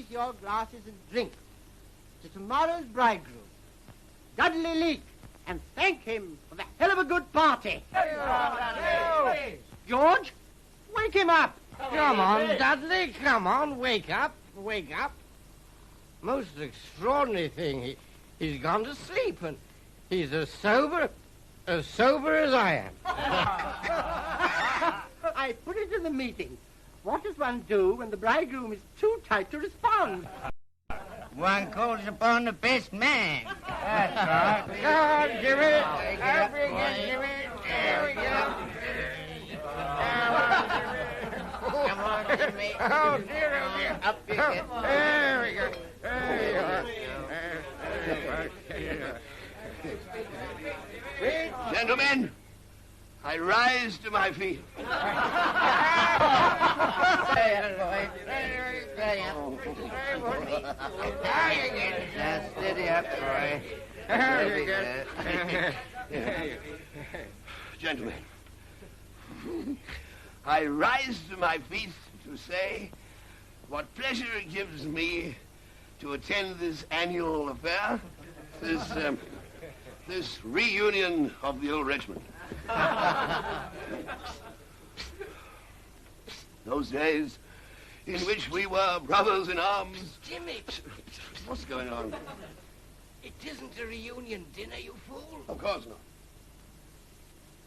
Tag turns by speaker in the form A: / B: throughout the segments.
A: raise your glasses and drink to tomorrow's bridegroom, Dudley Leake, and thank him for the hell of a good party. George, wake him up.
B: Come on, Dudley, come on, wake up. Most extraordinary thing, he's gone to sleep, and he's as sober as I am.
A: I put it in the meeting. What does one do when the bridegroom is too tight to respond?
B: One calls upon the best man. That's right. Go on, Jimmy. Jimmy. There we go. Come on, Jimmy. Oh, dear. Up you get. There we go.
C: Gentlemen, I rise to my feet.
B: Now, steady up, boy.
C: Gentlemen, I rise to my feet to say what pleasure it gives me to attend this annual affair, this reunion of the old regiment. Those days in which we were brothers in arms.
B: Jimmy!
C: What's going on?
B: It isn't a reunion dinner, you fool.
C: Of course not.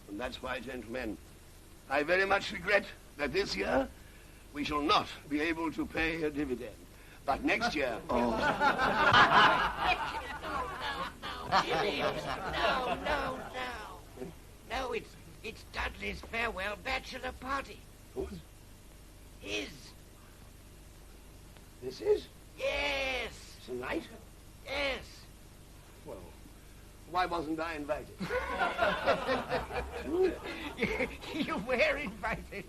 C: And that's why, gentlemen, I very much regret that this year we shall not be able to pay a dividend. But next year...
B: No, Jimmy. No. No, it's Dudley's farewell bachelor party.
C: Whose?
B: His.
C: This is?
B: Yes.
C: Tonight?
B: Yes.
C: Well, why wasn't I invited?
B: You were invited.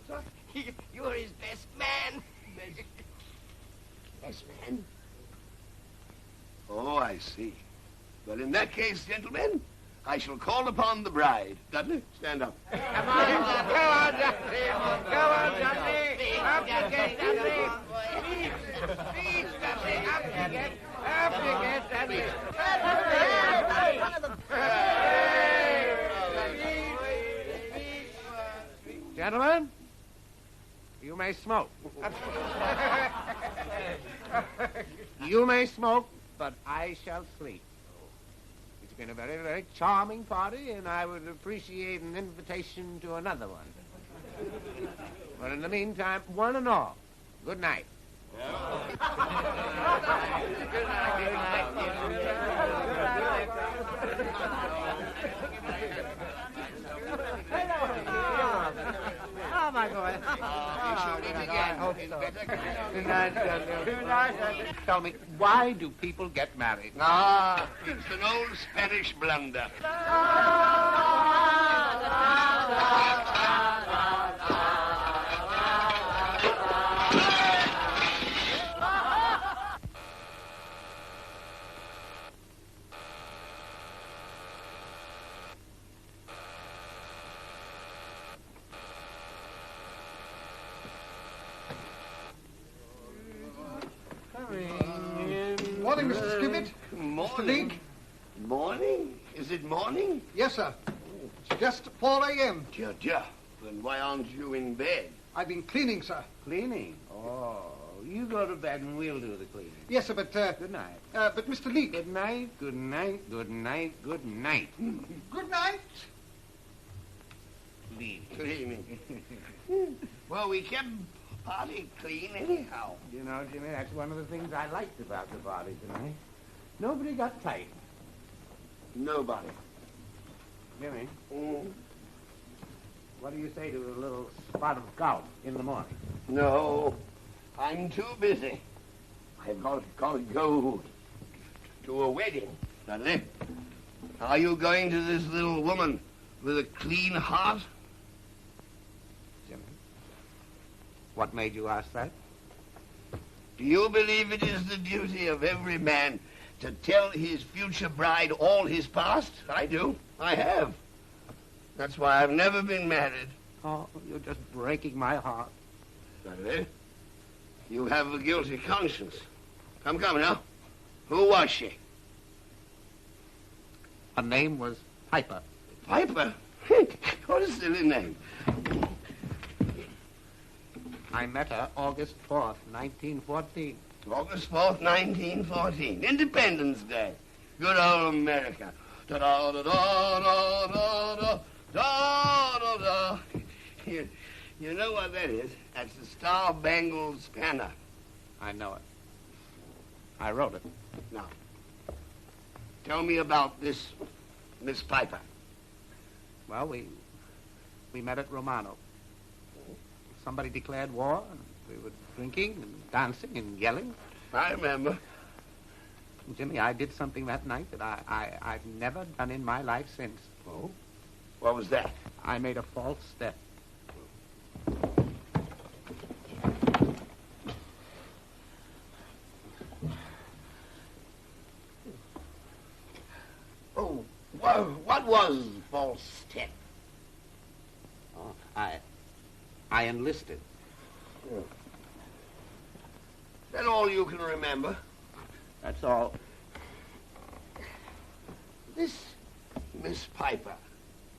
B: You were his best man.
C: Best man? Oh, I see. Well, in that case, gentlemen, I shall call upon the bride. Dudley, stand up.
B: Come on, Dudley. Go on, Dudley. Up you get, Dudley. Speed, Dudley. Up you get, Dudley.
D: Gentlemen, you may smoke. You may smoke, but I shall sleep. It's been a very, very charming party, and I would appreciate an invitation to another one. But in the meantime, one and all, good night.
A: How am I going?
D: Good night, Dudley. Tell me, why do people get married?
C: It's an old Spanish blunder.
E: Morning, Mr. Skippet.
C: Morning.
E: Mr. Leake.
C: Morning? Is it morning?
E: Yes, sir. It's just 4 a.m.
C: Dear. Then why aren't you in bed?
E: I've been cleaning, sir.
D: Cleaning? Oh, you go to bed and we'll do the cleaning.
E: Yes, sir, but...
D: Good night.
E: But, Mr. Leake...
D: Good night, good night, good night, good night.
E: Good night.
C: Cleaning. Well, we kept party clean anyhow.
D: You know, Jimmy, that's one of the things I liked about the party tonight. Nobody got tight.
C: Nobody.
D: Jimmy, what do you say to a little spot of golf in the morning?
C: No, I'm too busy. I've got to go to a wedding. Dudley, are you going to this little woman with a clean heart?
D: Jimmy, what made you ask that?
C: Do you believe it is the duty of every man to tell his future bride all his past? I do. I have. That's why I've never been married.
D: Oh, you're just breaking my heart.
C: Dudley, you have a guilty conscience. Come now. Who was she?
D: Her name was Piper.
C: Piper? What a silly name.
D: I met her August 4th, 1914.
C: August 4th, 1914. Independence Day. Good old America. Da-da-da-da-da-da-da-da-da. You know what that is? That's the Star-Spangled Banner.
D: I know it. I wrote it.
C: Now, tell me about this Miss Piper.
D: Well, we met at Romano. Somebody declared war, and we were drinking and dancing and yelling.
C: I remember.
D: Jimmy, I did something that night that I've never done in my life since.
C: Oh? What was that?
D: I made a false step.
C: Oh, what was false step?
D: Oh, I enlisted.
C: Is that all you can remember?
D: That's all.
C: This Miss Piper,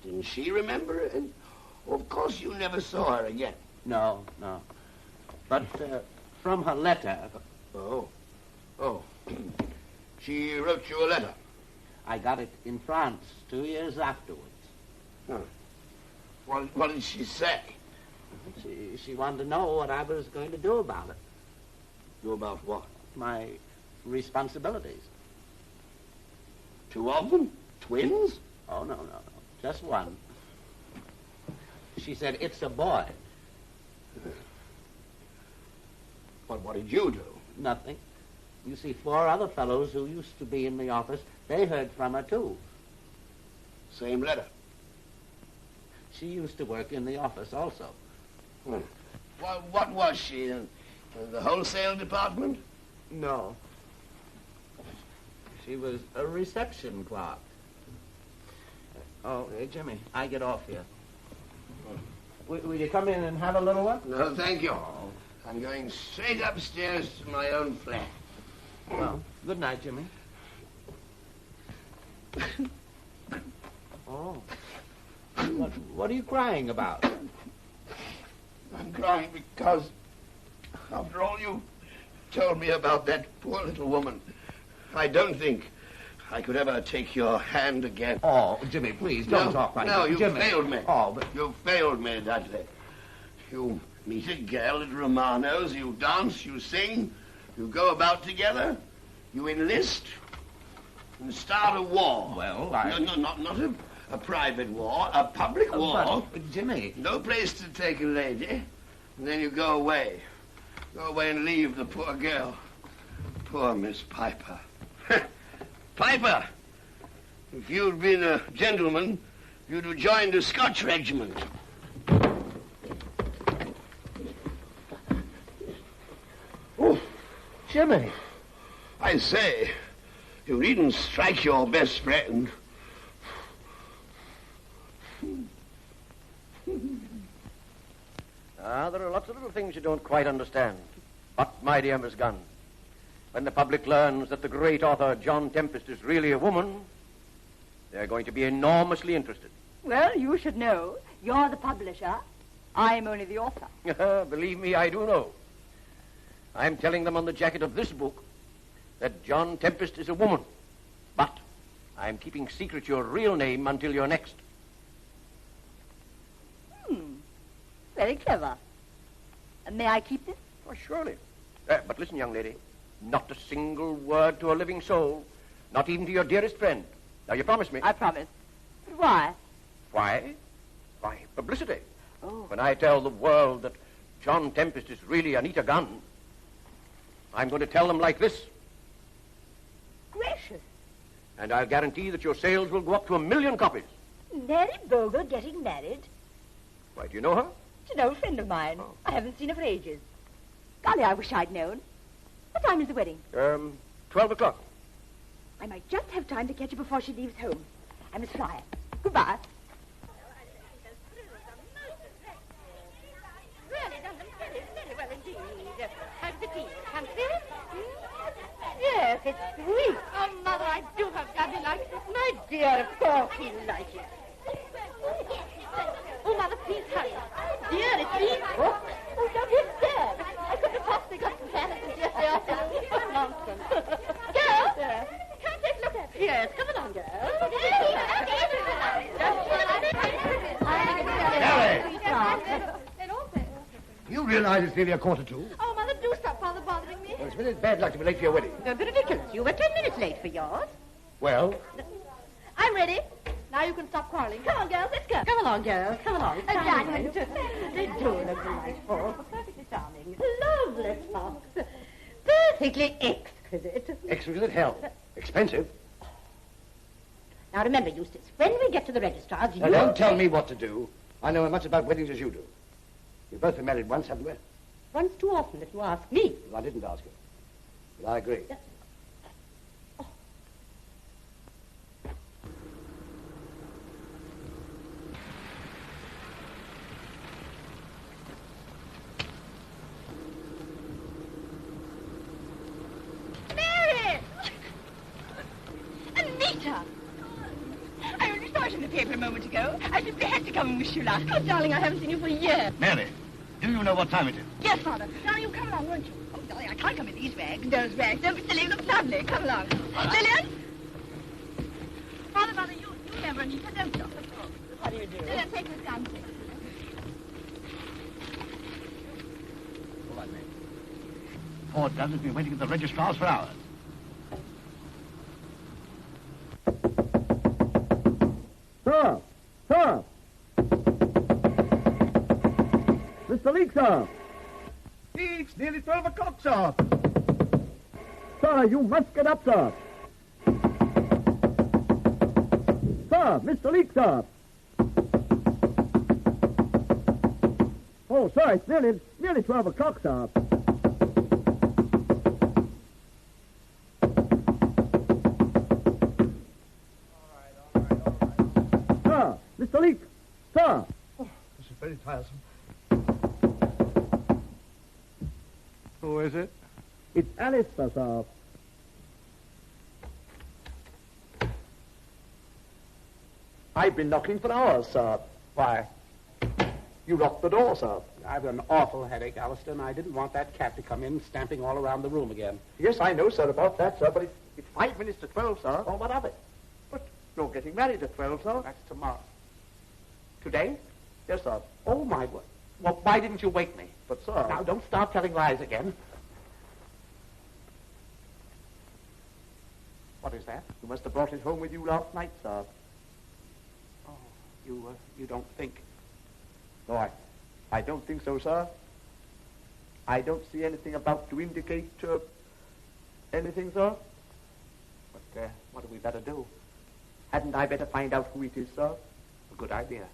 C: didn't she remember it? And, of course, you never saw her again.
D: No. But from her letter,
C: Oh. She wrote you a letter.
D: I got it in France 2 years afterwards.
C: Huh. What did she say?
D: She wanted to know what I was going to do about it.
C: Do about what?
D: My responsibilities.
C: 2 of them? Twins?
D: Oh, no. Just one. She said, it's a boy.
C: But what did you do?
D: Nothing. You see, 4 other fellows who used to be in the office, they heard from her, too.
C: Same letter.
D: She used to work in the office also.
C: What was she, in the wholesale department?
D: No. She was a reception clerk. Oh, hey, Jimmy, I get off here. Will you come in and have a little one?
C: No, thank you. I'm going straight upstairs to my own flat.
D: Well, good night, Jimmy. Oh. What are you crying about?
C: I'm crying because, after all you told me about that poor little woman, I don't think I could ever take your hand again.
D: Oh, Jimmy, please, don't talk like that.
C: No, you
D: Jimmy.
C: failed me.
D: Oh, but...
C: You failed me, Dudley. You meet a girl at Romano's, you dance, you sing, you go about together, you enlist, and start a war.
D: Well,
C: No, not a private war, a public war.
D: But, Jimmy...
C: No place to take a lady, and then you go away. Go away and leave the poor girl. Poor Miss Piper. Piper, if you'd been a gentleman, you'd have joined the Scotch regiment.
D: Oh, Jimmy.
C: I say, you needn't strike your best friend.
A: There are lots of little things you don't quite understand. But, my dear Miss Gunn, when the public learns that the great author John Tempest is really a woman, they're going to be enormously interested.
F: Well, you should know. You're the publisher. I'm only the author.
A: Believe me, I do know. I'm telling them on the jacket of this book that John Tempest is a woman. But I'm keeping secret your real name until your next.
F: Very clever. May I keep this?
A: Oh, surely. But listen, young lady, not a single word to a living soul, not even to your dearest friend. Now, you promise me?
F: I promise. But why?
A: Why? Why, publicity.
F: Oh.
A: When I tell the world that John Tempest is really Anita Gunn, I'm going to tell them like this.
F: Gracious.
A: And I'll guarantee that your sales will go up to 1 million copies.
F: Mary Bogle getting married?
A: Why, do you know her?
F: She's an old friend of mine.
A: Oh.
F: I haven't seen her for ages. Golly, I wish I'd known. What time is the wedding?
A: 12 o'clock.
F: I might just have time to catch her before she leaves home. I must fly. Goodbye. Really done them very, very well indeed. How's the tea? Fancy? Yes, it's sweet.
G: Oh, Mother, I do hope Daddy likes it.
F: My dear, of course he'll like it.
G: Oh, Mother, please hurry.
F: Dear, it's me. Oh, don't be scared. I couldn't have possibly got some fantasy yesterday afternoon. What nonsense. Girls, come take a look at it. Yes, come along, girls.
C: You realize it's nearly 1:45?
G: Oh, Mother, do stop Father bothering me.
C: Well, it's really bad luck to be late for your wedding.
F: Don't be ridiculous. You were 10 minutes late for yours.
C: Well,
G: I'm ready. Now you can stop quarreling.
F: Come on, girls, let's go. Come along, girls. Come along.
G: Diamond.
F: They do look delightful. Perfectly charming. Lovely frocks. Perfectly exquisite.
C: exquisite hell. Expensive.
F: Now remember, Eustace, when we get to the registrar's,
C: Now, don't tell me what to do. I know as much about weddings as you do. We've both been married once, haven't we?
F: Once too often, if you ask me.
C: Well, I didn't ask you. But I agree.
G: Mary! Anita! I only saw it in the paper a moment ago. I simply had to come and wish you luck. Oh, darling, I haven't seen you for years.
C: Mary, do you know what time it is?
G: Yes, Father. Now you come along, won't you? Oh, darling, I can't come in these rags. Those rags. Don't be silly. You look lovely. Come along. Lillian? Father, you remember Anita, don't you?
F: How do you do?
G: Lillian, take this down, please.
C: All right, Mary. Ford Douglas has been waiting at the registrar's for hours.
H: Sir! Sir! Mr. Leake, sir!
C: It's nearly 12 o'clock, sir.
H: Sir, you must get up, sir! Sir! Mr. Leake, sir! Oh, sir, it's nearly 12 o'clock, sir. Sir! Mr. Leake! Sir!
C: This is very tiresome.
H: Who is it? It's Alistair, sir.
I: I've been knocking for hours, sir.
H: Why?
I: You locked the door, sir.
D: I've an awful headache, Alistair, and I didn't want that cat to come in stamping all around the room again.
I: Yes, I know, sir, about that, sir, but it's 5 minutes to 12, sir.
D: Oh, what of it?
I: But you're getting married at 12, sir.
D: That's tomorrow. Today?
I: Yes, sir.
D: Oh, my word. Well, why didn't you wake me?
I: But, sir...
D: Now, don't start telling lies again. What is that?
I: You must have brought it home with you last night, sir.
D: Oh, you don't think...
I: No, I don't think so, sir. I don't see anything about to indicate, anything, sir.
D: But, what do we better do?
I: Hadn't I better find out who it is, sir?
D: A good idea.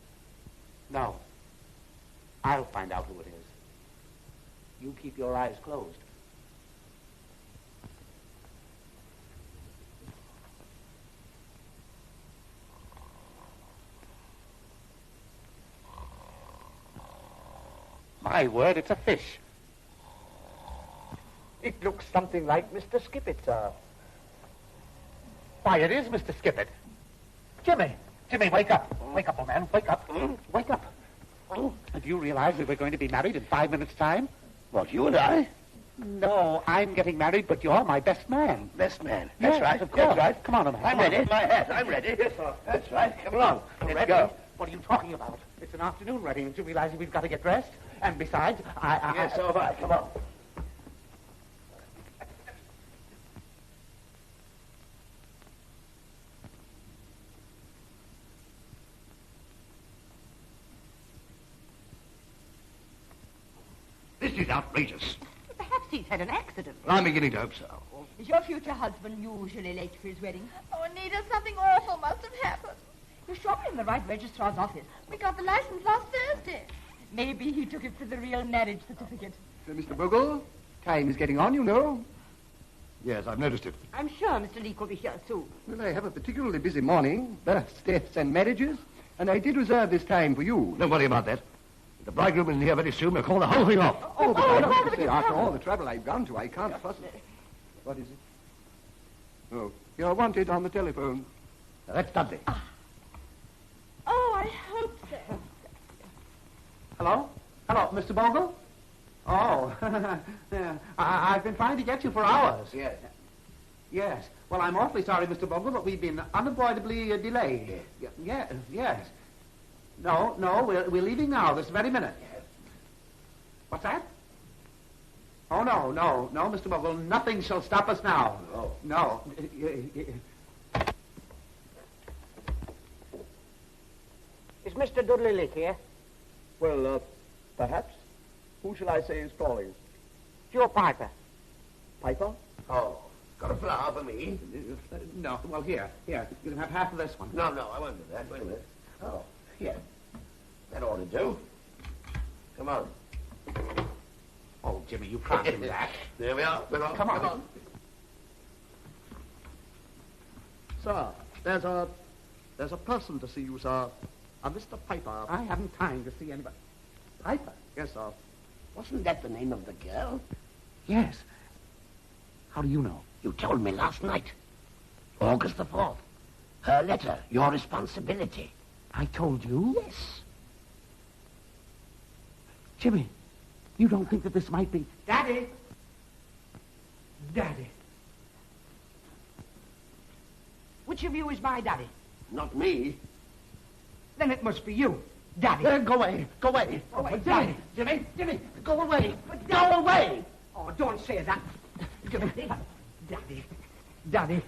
D: No. I'll find out who it is. You keep your eyes closed. My word, it's a fish.
I: It looks something like Mr. Skippet, sir.
D: Why, it is Mr. Skippet. Jimmy, wake up. Wake up, old man, wake up. Wake up. Do you realize that we're going to be married in 5 minutes' time?
C: What, you and I?
D: No, I'm getting married, but you're my best man.
C: Best man.
D: Yes,
C: That's right.
D: of course.
C: That's right.
D: Come on, old man.
C: I'm
D: come on.
C: ready. My hat. I'm ready. Yes, sir. That's right. Come along. Let's
D: Ready?
C: go.
D: What are you talking about? It's an afternoon wedding. Don't you realize we've got to get dressed? And besides, I...
C: Yes, so have I. Come on. This is outrageous.
F: Perhaps he's had an accident.
C: Well, I'm beginning to hope so.
F: Is your future husband usually late for his wedding?
G: Oh, Anita, something awful must have happened.
F: You're surely in the right registrar's office.
G: We got the license last Thursday.
F: Maybe he took it for the real marriage certificate.
C: Mr. Bogle, time is getting on, you know. Yes, I've noticed it.
F: I'm sure Mr. Leake will be here soon.
C: Well, I have a particularly busy morning, births, deaths, and marriages, and I did reserve this time for you. Don't worry about that. The bridegroom is here very soon. We'll call the whole thing off.
F: Oh, but I don't
C: say, after all the trouble I've gone to, I can't possibly... What is it?
H: Oh, you're wanted on the telephone.
J: That's Dudley.
F: Oh, I hope so.
J: Hello? Hello, Mr. Bogle? Oh, yeah. I've been trying to get you for hours.
C: Yes.
J: Yes. Well, I'm awfully sorry, Mr. Bogle, but we've been unavoidably delayed. Yes. No, we're leaving now, this very minute.
C: Yes.
J: What's that? Oh, no, Mr. Bogle, nothing shall stop us now. No.
K: Is Mr. Dudley Leake here?
I: Well, perhaps. Who shall I say is calling?
K: Joe Piper.
I: Piper?
C: Oh, got a flower for me?
J: No, well, here. You can have half of this one.
C: No, I won't do that. Wait a minute. Oh, here. That ought to do. Come on.
J: Oh, Jimmy, you can't do that.
C: There we are.
J: Come on.
I: Sir, there's a person to see you, sir. A Mr. Piper.
J: I haven't time to see anybody. Piper?
I: Yes, sir.
C: Wasn't that the name of the girl?
J: Yes. How do you know?
C: You told me last night. August the 4th. Her letter, your responsibility.
J: I told you?
C: Yes.
J: Jimmy, you don't think that this might be...
K: Daddy. Which of you is my daddy?
C: Not me.
K: Then it must be you, Daddy.
J: Go away.
K: Oh, Daddy.
J: Jimmy, go away. Go away.
K: Oh, don't say that. Daddy.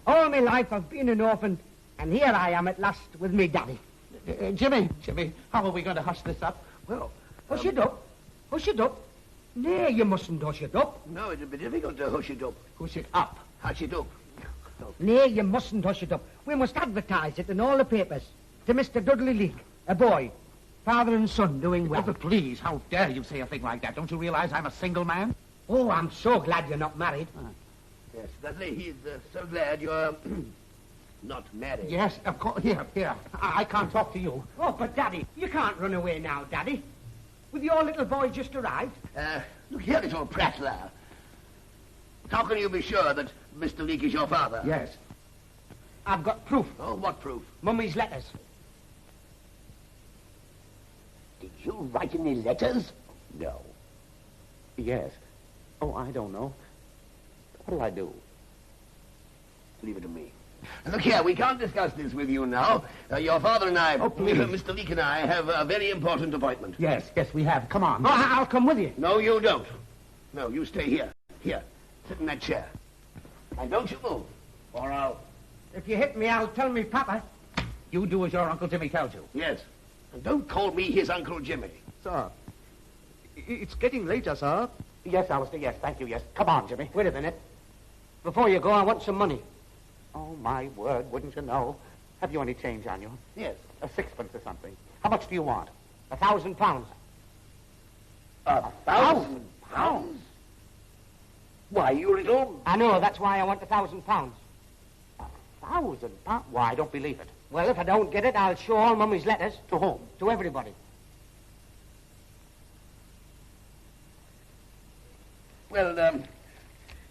K: All my life I've been an orphan, and here I am at last with me daddy.
J: Jimmy, how are we going to hush this up?
K: Well, hush it up. Nay, you mustn't hush it up.
C: No, it'd be difficult to hush it up.
J: Hush it up.
C: Hush it up.
K: Nay, you mustn't hush it up. We must advertise it in all the papers. To Mr. Dudley Leake, a boy, father and son doing well.
J: Oh, but please, how dare you say a thing like that? Don't you realize I'm a single man?
K: Oh, I'm so glad you're not married.
C: Yes, Dudley, he's so glad you're not married.
J: Yes, of course. Here. I can't talk to you.
K: Oh, but Daddy, you can't run away now, Daddy. With your little boy just arrived.
C: Look here, little prattler. How can you be sure that Mr. Leake is your father?
J: Yes.
K: I've got proof.
C: Oh, what proof?
K: Mummy's letters.
C: Did you write any letters?
J: No. Yes. Oh, I don't know. What'll I do?
C: Leave it to me. Look here, we can't discuss this with you now. Your father and I, Mr. Leake and I, have a very important appointment.
J: Yes, we have. Come on.
K: Oh, I'll come with you.
C: No, you don't. No, you stay here. Here, sit in that chair. And don't you move, or I'll...
K: If you hit me, I'll tell me Papa.
J: You do as your Uncle Jimmy tells you.
C: Yes. And don't call me his Uncle Jimmy.
I: Sir, it's getting later, sir.
J: Yes, Alistair, yes, thank you, yes. Come on, Jimmy.
K: Wait a minute. Before you go, I want some money.
J: Oh, my word, wouldn't you know? Have you any change on you?
C: Yes.
J: A sixpence or something. How much do you want?
K: £1,000.
C: £1,000? Why, you little...
K: I know, that's why I want £1,000.
J: £1,000? Why, I don't believe it.
K: Well, if I don't get it, I'll show all Mummy's letters.
J: To whom?
K: To everybody.
C: Well,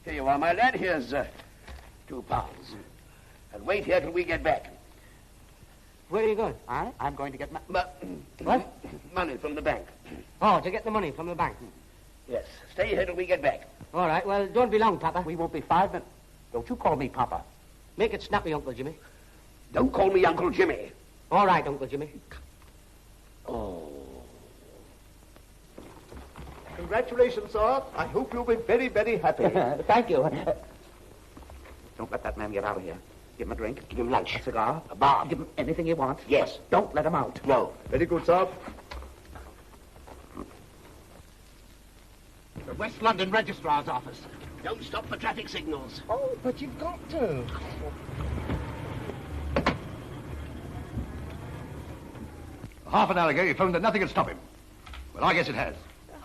C: here you are, my lad. Here's £2. And wait here till we get back.
K: Where are you going?
J: I'm going to get
K: What?
C: Money from the bank.
K: Oh, to get the money from the bank.
C: Yes. Stay here till we get back.
K: All right, well, don't be long, Papa.
J: We won't be 5 minutes. Don't you call me Papa.
K: Make it snappy, Uncle Jimmy.
C: Don't call me Uncle Jimmy.
K: All right, Uncle Jimmy.
C: Oh.
I: Congratulations, sir. I hope you'll be very, very happy.
J: Thank you. Don't let that man get out of here. Give him a drink.
C: Give him lunch.
J: A cigar.
C: A bar.
J: Give him anything he wants.
C: Yes.
J: Don't let him out.
C: No.
I: Very good, sir.
J: The West London Registrar's office.
C: Don't stop for traffic signals.
K: Oh, but you've got to.
H: Half an hour ago, you phoned that nothing could stop him. Well, I guess it has.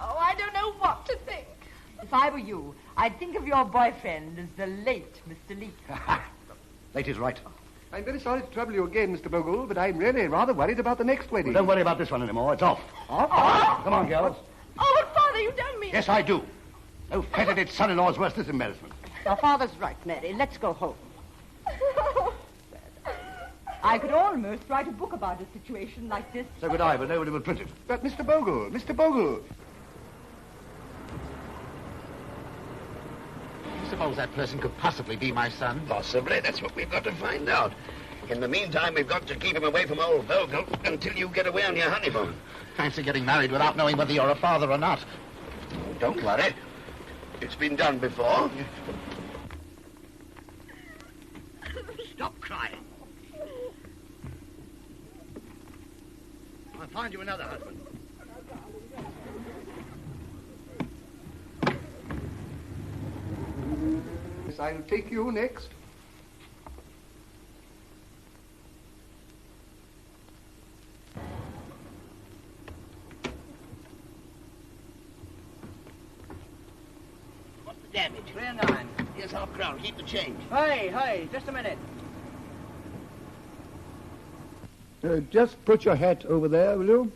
G: Oh, I don't know what to think.
L: If I were you, I'd think of your boyfriend as the late Mr. Leake.
H: Late is right.
E: I'm very sorry to trouble you again, Mr. Bogle, but I'm really rather worried about the next wedding.
H: Well, don't worry about this one anymore. It's off.
E: Off?
H: Come on, girls.
G: Oh, but Father, you don't mean...
H: Yes, I do. Oh, fettered son-in-law's worse than embarrassment.
L: Your father's right, Mary. Let's go home. I could almost write a book about a situation like this.
H: So could I, but nobody will print it.
E: But Mr. Bogle, Mr. Bogle.
J: Suppose that person could possibly be my son?
C: Possibly. That's what we've got to find out. In the meantime, we've got to keep him away from old Bogle until you get away on your honeymoon.
J: Fancy getting married without knowing whether you're a father or not.
C: Oh, don't worry. It's been done before.
H: Stop crying. I'll find you another husband.
E: Yes, I'll take you next.
C: What's the damage?
K: 3 and 9.
C: Here's £5. Keep the change.
K: Hey, just a minute.
E: Just put your hat over there, will you?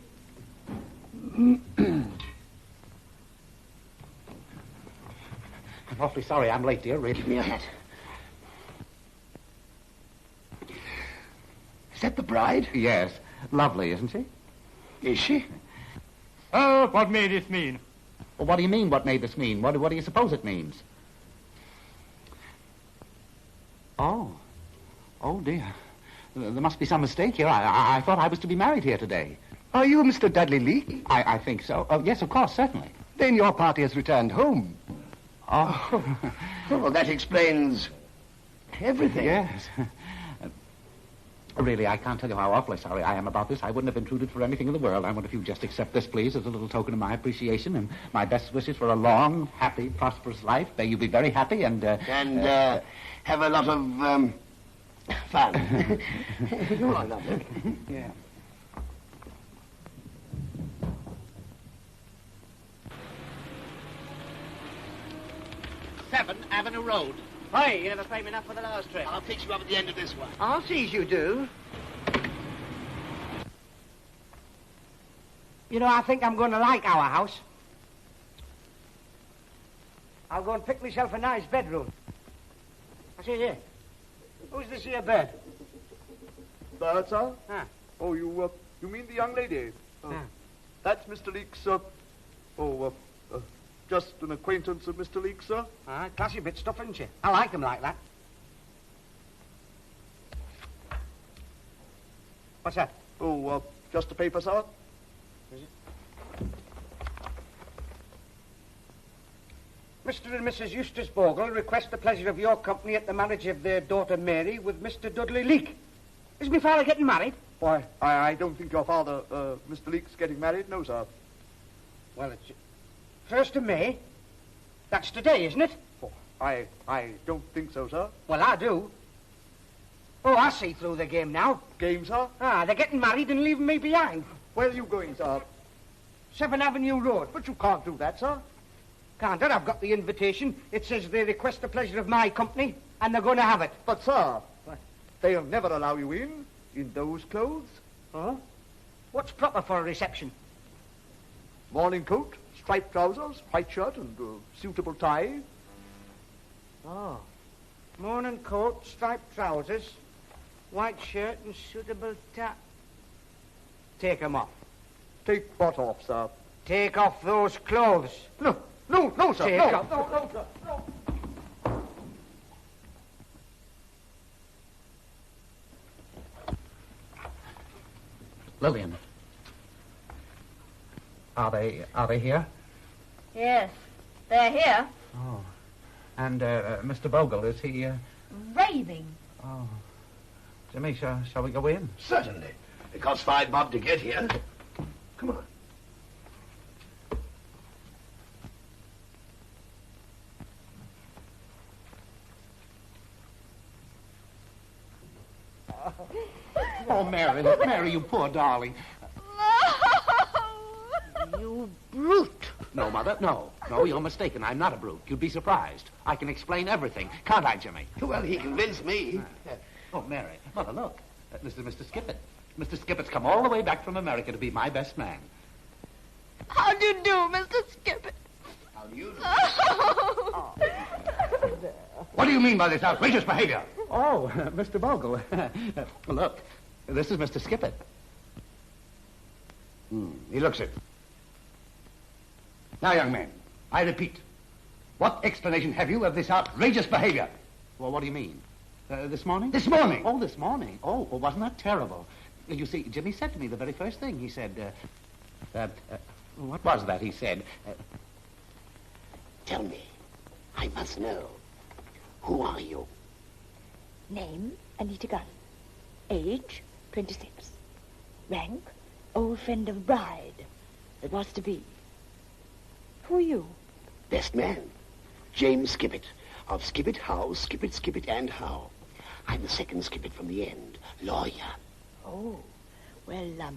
J: I'm awfully sorry I'm late, dear. Really.
C: Give me your hat. Is that the bride?
J: Yes. Lovely, isn't she?
C: Is she?
M: Oh, what may this mean?
J: Well, what do you mean, what may this mean? What do you suppose it means? Oh, dear. There must be some mistake here. I thought I was to be married here today.
E: Are you Mr. Dudley Leake?
J: I think so. Oh, yes, of course, certainly.
E: Then your party has returned home.
J: Oh.
C: Well, that explains everything.
J: Yes. Really, I can't tell you how awfully sorry I am about this. I wouldn't have intruded for anything in the world. I wonder if you just accept this, please, as a little token of my appreciation and my best wishes for a long, happy, prosperous life. May you be very happy and
C: have a lot of, fun. Go on, lovely.
J: Yeah.
K: Seven Avenue Road. Hey, you never paid me enough for the last trip.
C: I'll fix you up at the end of this one.
K: I'll see as you do. You know, I think I'm going to like our house. I'll go and pick myself a nice bedroom. I see here. Who's this here bed?
I: That, sir?
K: Huh.
I: Oh, you mean the young lady? That's Mr. Leake's, just an acquaintance of Mr. Leake, sir.
K: All right, classy bit stuff, isn't she? I like them like that. What's that?
I: Oh, just a paper, sir.
K: Is it? Mr. and Mrs. Eustace Bogle request the pleasure of your company at the marriage of their daughter Mary with Mr. Dudley Leake. Is my father getting married?
I: Why, I don't think your father, Mr. Leake's getting married. No, sir.
K: Well, it's 1st of May. That's today, isn't it?
I: Oh, I don't think so, sir.
K: Well, I do. Oh, I see through the game now.
I: Game, sir?
K: Ah, they're getting married and leaving me behind.
I: Where are you going, sir?
K: 7 Avenue Road.
I: But you can't do that, sir.
K: Can't I? I've got the invitation. It says they request the pleasure of my company, and they're going to have it.
I: But, sir, they'll never allow you in those clothes.
K: Huh? What's proper for a reception?
I: Morning coat, striped trousers, white shirt, and suitable tie.
K: Oh. Morning coat, striped trousers, white shirt, and suitable tie. Take 'em off.
I: Take what off, sir?
K: Take off those clothes.
I: No, sir.
K: Take
I: No,
K: off.
I: no, sir. No.
J: Lillian. Are they here?
G: Yes, they're here.
J: Oh. And, Mr. Bogle, is he,
G: Raving.
J: Oh. Jimmy, shall we go in?
C: Certainly. It costs £5 to get here. Come on.
J: Oh, Mary, you poor darling.
G: You brute.
J: No, Mother, no. No, you're mistaken. I'm not a brute. You'd be surprised. I can explain everything. Can't I, Jimmy?
C: Well, he convinced me.
J: Oh, Mary. Mother, look. This is Mr. Skippet. Mr. Skippett's come all the way back from America to be my best man.
G: How do you do, Mr. Skippet?
C: How How do you do?
H: What do you mean by this outrageous behavior?
J: Oh, Mr. Bogle. Look, this is Mr. Skippet.
H: He looks it. Now, young man, I repeat, what explanation have you of this outrageous behavior?
J: Well, what do you mean? This morning?
H: This morning?
J: Oh, this morning. Oh, well, wasn't that terrible? You see, Jimmy said to me the very first thing. He said, what was that he said?
C: Tell me. I must know. Who are you?
F: Name, Anita Gunn. Age, 26. Rank, old friend of bride. It was to be. Who are you?
C: Best man. James Skippet. Of Skippet, Howe, Skippet, and Howe. I'm the second Skippet from the end. Lawyer.
F: Oh, well,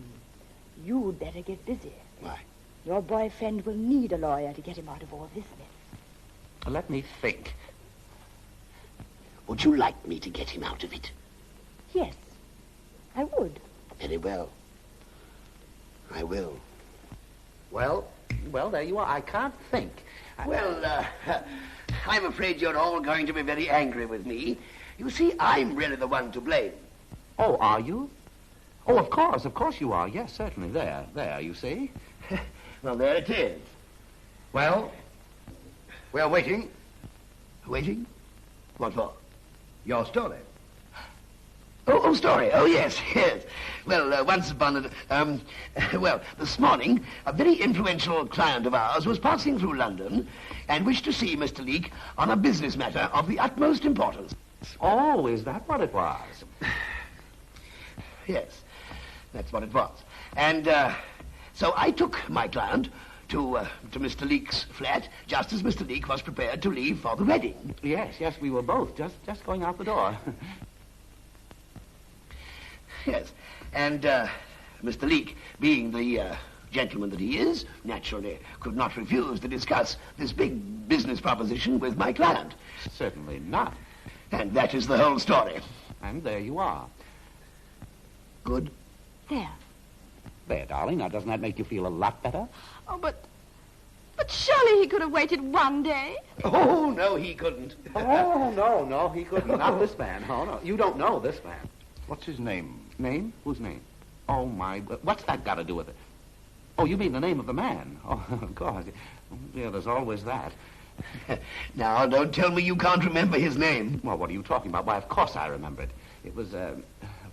F: you'd better get busy.
C: Why?
F: Your boyfriend will need a lawyer to get him out of all this mess.
J: Let me think.
C: Would you like me to get him out of it?
F: Yes, I would.
C: Very well. I will.
J: Well, there you are. I can't think.
C: Well, I'm afraid you're all going to be very angry with me. You see, I'm really the one to blame.
J: Oh, are you? Oh, of course you are. Yes, certainly. There, you see.
C: Well, there it is.
H: Well, we're waiting.
C: Waiting? What for?
H: Your story.
C: Oh, story. Oh, yes. Well, once upon well, this morning, a very influential client of ours was passing through London and wished to see Mr. Leake on a business matter of the utmost importance.
J: Oh, is that what it was?
C: Yes, that's what it was. And so I took my client to Mr. Leake's flat just as Mr. Leake was prepared to leave for the wedding.
J: Yes, we were both just going out the door.
C: Yes, and Mr. Leake, being the gentleman that he is, naturally could not refuse to discuss this big business proposition with my client.
J: Certainly not.
C: And that is the whole story.
J: And there you are.
C: Good.
J: There, darling. Now, doesn't that make you feel a lot better?
G: Oh, but surely he could have waited one day.
C: Oh, no, he couldn't.
J: Oh, no, he couldn't. Not this man. Oh, no, you don't know this man.
H: What's his name?
J: Name? Whose name? Oh, my, what's that got to do with it? Oh, you mean the name of the man? Oh, God. Yeah, there's always that.
C: Now, don't tell me you can't remember his name.
J: Well, what are you talking about? Why, of course I remember it. It was, of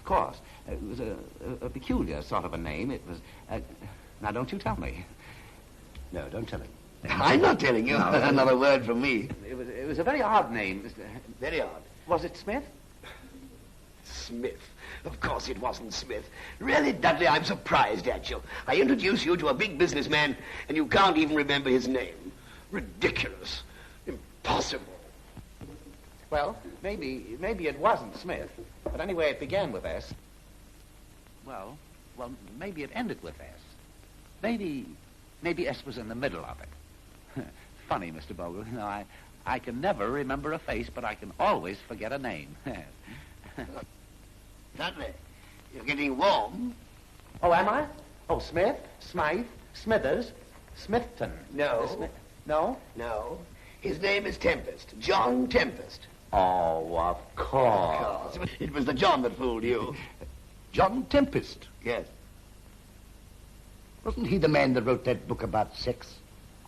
J: course, it was a peculiar sort of a name. It was, now, don't you tell me.
H: No, don't tell him.
C: I'm not telling you. No, another word from me.
J: It was a very odd name.
C: Very odd.
J: Was it Smith?
C: Smith. Of course it wasn't Smith. Really, Dudley, I'm surprised at you. I introduce you to a big businessman, and you can't even remember his name. Ridiculous. Impossible.
J: Well, maybe it wasn't Smith. But anyway, it began with S. Well, maybe it ended with S. Maybe S was in the middle of it. Funny, Mr. Bogle. You know, I can never remember a face, but I can always forget a name.
C: Dudley, you're getting warm.
J: Oh, am I? Oh, Smith, Smythe, Smithers, Smithton.
C: No.
J: No?
C: No. His name is Tempest. John Tempest.
J: Oh, of course.
C: It was the John that fooled you.
H: John Tempest?
C: Yes.
H: Wasn't he the man that wrote that book about sex?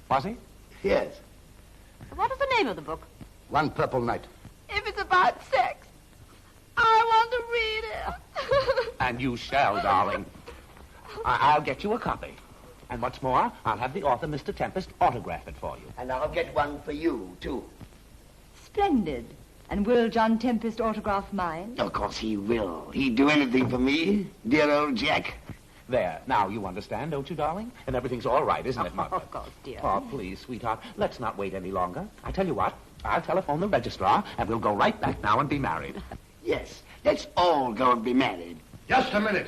J: Was he?
C: Yes.
G: What is the name of the book?
H: One Purple Night.
G: If it's about sex, I want to read it.
J: And you shall, darling. I'll get you a copy. And what's more, I'll have the author, Mr. Tempest, autograph it for you.
C: And I'll get one for you, too.
L: Splendid. And will John Tempest autograph mine?
C: Of course he will. He'd do anything for me. Dear old Jack.
J: There. Now, you understand, don't you, darling? And everything's all right, isn't it, Mother?
L: Of course, dear.
J: Oh, please, sweetheart. Let's not wait any longer. I tell you what. I'll telephone the registrar, and we'll go right back now and be married.
C: Yes. Let's all go and be married.
H: Just a minute.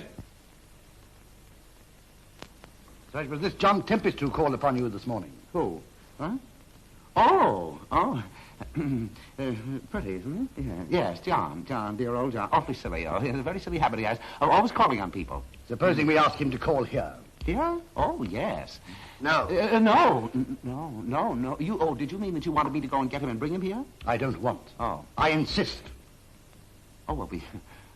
H: So it was this John Tempest who called upon you this morning.
J: Who? Huh? Oh. Pretty, isn't it? Yeah. Yes, John, dear old John. Awfully silly. Oh, he has a very silly habit he has of always calling on people.
H: Supposing we ask him to call here.
J: Here? Oh, yes.
C: No.
J: No. Did you mean that you wanted me to go and get him and bring him here?
H: I don't want.
J: Oh.
H: I insist.
J: Oh, well,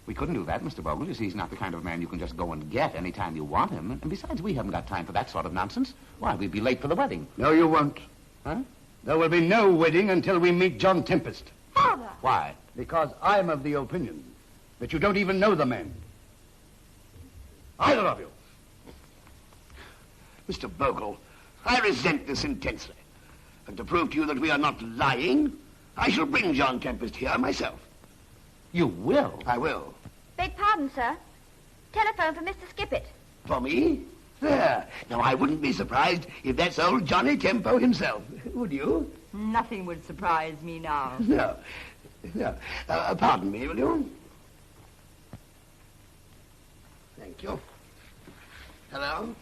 J: we couldn't do that, Mr. Bogle. You see, he's not the kind of man you can just go and get any time you want him. And besides, we haven't got time for that sort of nonsense. Why, we'd be late for the wedding.
H: No, you won't.
J: Huh?
H: There will be no wedding until we meet John Tempest.
F: Father!
J: Why?
H: Because I'm of the opinion that you don't even know the man. Either of you.
C: Mr. Bogle, I resent this intensely. And to prove to you that we are not lying, I shall bring John Tempest here myself.
J: You will?
C: I will.
F: Beg pardon, sir. Telephone for Mr. Skippet.
C: For me? There. Now, I wouldn't be surprised if that's old Johnny Tempo himself. Would you?
L: Nothing would surprise me now.
C: No. Pardon me, will you? Thank you. Hello?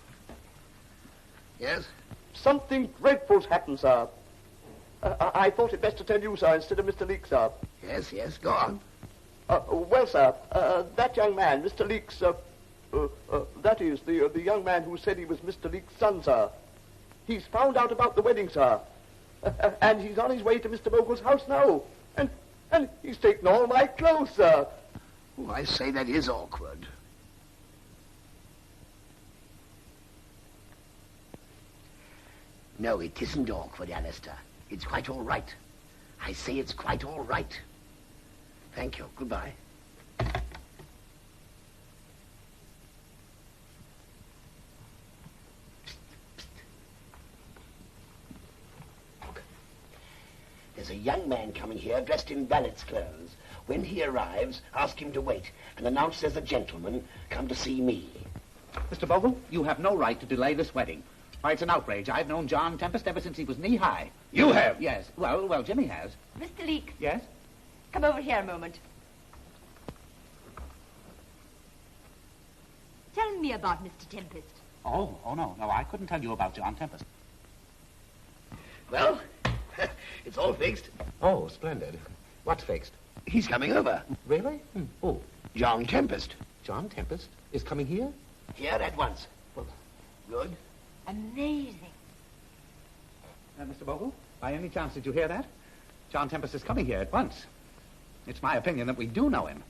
C: Yes?
I: Something dreadful's happened, sir. I thought it best to tell you, sir, instead of Mr. Leake, sir.
C: Yes, go on.
I: Well, sir, that young man, Mr. Leake's, that is, the young man who said he was Mr. Leake's son, sir. He's found out about the wedding, sir. And he's on his way to Mr. Bogle's house now. And he's taken all my clothes, sir.
C: Oh, I say that is awkward. No, it isn't awkward, Alistair. It's quite all right. I say it's quite all right. Thank you. Goodbye. There's a young man coming here dressed in valet's clothes. When he arrives, ask him to wait and announce there's a gentleman come to see me.
J: Mr. Bogle, you have no right to delay this wedding. Why, it's an outrage. I've known John Tempest ever since he was knee-high.
H: You have?
J: Yes. Well, Jimmy has.
L: Mr. Leake.
J: Yes?
L: Come over here a moment. Tell me about Mr. Tempest.
J: Oh, no, I couldn't tell you about John Tempest.
C: Well, it's all fixed.
J: Oh, splendid. What's fixed?
C: He's coming over.
J: Really? Oh.
C: John Tempest.
J: John Tempest is coming here?
C: Here at once.
J: Well,
C: good.
L: Amazing.
J: Mr. Bogle, by any chance did you hear that? John Tempest is coming here at once. It's my opinion that we do know him.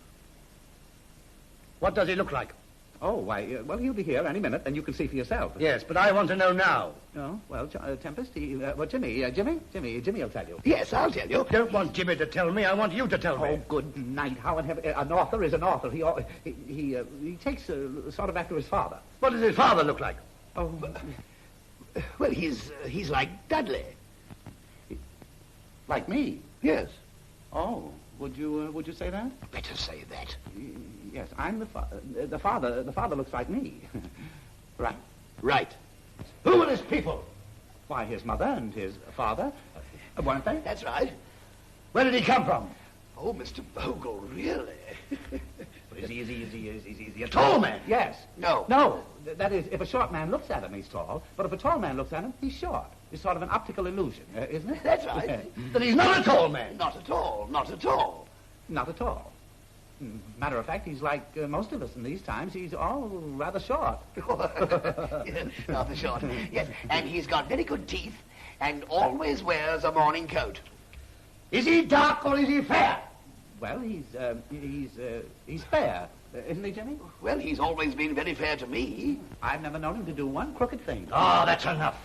H: What does he look like?
J: Oh, why, well, he'll be here any minute, and you can see for yourself.
H: Yes, but I want to know now.
J: No? Well, Tempest, Jimmy will tell you.
C: Yes, I'll tell you.
H: I don't want Jimmy to tell me. I want you to tell me.
J: Oh, good night. How in heaven... An author is an author. He takes sort of after his father.
H: What does his father look like?
J: Oh,
C: well, he's like Dudley.
J: Like me?
C: Yes.
J: Oh, would you say that?
C: Better say that.
J: Yes, I'm the father. The father looks like me. Right.
C: Right.
H: Who are his people?
J: Why, his mother and his father, weren't they?
C: That's right.
H: Where did he come from?
C: Oh, Mr. Bogle, really?
H: Is he a tall man?
J: Yes.
C: No.
J: No. That is, if a short man looks at him, he's tall. But if a tall man looks at him, he's short. It's sort of an optical illusion, isn't it?
C: That's right.
H: Then he's not a tall man.
C: Not at all. Not at all.
J: Not at all. Matter of fact, he's like most of us in these times. He's all rather short.
C: Yes, rather short. Yes, and he's got very good teeth and always wears a morning coat.
H: Is he dark or is he fair?
J: Well, he's fair, isn't he, Jimmy?
C: Well, he's always been very fair to me.
J: I've never known him to do one crooked thing.
H: Oh, that's enough.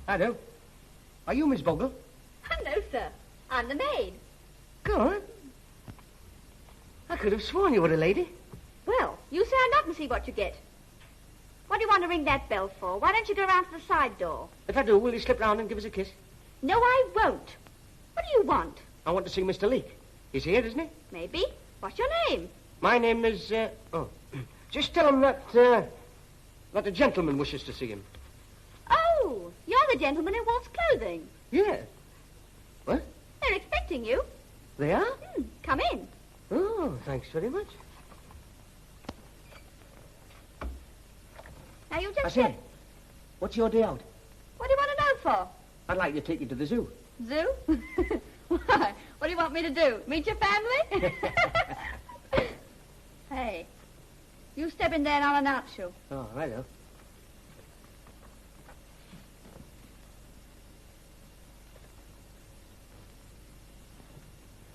K: Hello. Are you Miss Bogle?
F: Hello, sir. I'm the maid.
K: Good. I could have sworn you were a lady.
F: Well, you stand up and see what you get. What do you want to ring that bell for? Why don't you go round to the side door?
K: If I do, will you slip round and give us a kiss?
F: No, I won't. What do you want?
K: I want to see Mr. Leake. He's here, isn't he?
F: Maybe. What's your name?
K: My name is, just tell him that a gentleman wishes to see him.
F: Oh, you're the gentleman in Walt's clothing.
K: Yeah. What?
F: They're expecting you.
K: They are?
F: Come in.
K: Oh, thanks very much.
F: Now, you
K: I
F: just
K: say, what's your day out?
F: What do you want to know for?
K: I'd like to take you to the zoo.
F: Zoo? Why? What do you want me to do? Meet your family? Hey, you step in there and I'll announce you.
K: Oh, righto.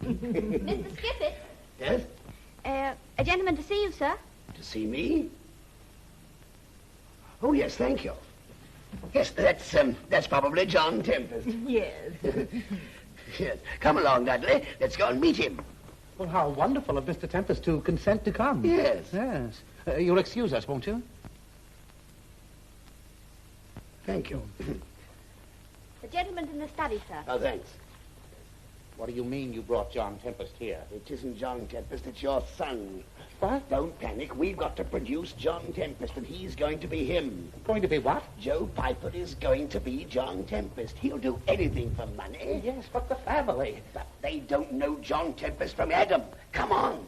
F: Mr. Skippet.
C: Yes?
F: A gentleman to see you, sir.
C: To see me? Oh, yes, thank you. Yes, that's probably John Tempest.
L: Yes.
C: Yes. Come along, Dudley. Let's go and meet him.
J: Well, how wonderful of Mr. Tempest to consent to come.
C: Yes.
J: Yes. You'll excuse us, won't you?
C: Thank you.
F: The gentleman's in the study, sir.
C: Oh, thanks.
J: What do you mean you brought John Tempest here?
C: It isn't John Tempest, it's your son.
J: What?
C: Don't panic. We've got to produce John Tempest, and he's going to be him.
J: Going to be what?
C: Joe Piper is going to be John Tempest. He'll do anything for money.
J: Yes, but the family.
C: But they don't know John Tempest from Adam. Come on.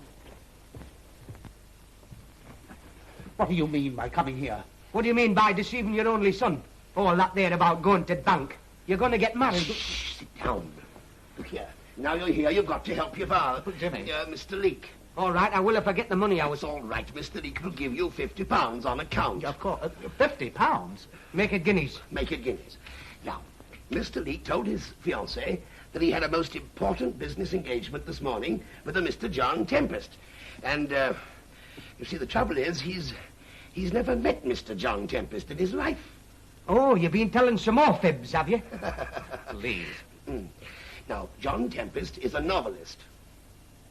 J: What do you mean by coming here?
K: What do you mean by deceiving your only son? All that there about going to bank. You're going to get married.
C: Shh, sit down. Look here. Now you're here, you've got to help your father.
J: Jimmy.
C: Mr. Leake.
K: All right, I will if I get the money I was...
C: It's all right. Mr. Leake will give you £50 on account.
J: Of course. £50?
K: Make it guineas.
C: Make it guineas. Now, Mr. Leake told his fiancée that he had a most important business engagement this morning with a Mr. John Tempest. And, you see, the trouble is, he's never met Mr. John Tempest in his life.
K: Oh, you've been telling some more fibs, have you?
J: Please.
C: Now, John Tempest is a novelist.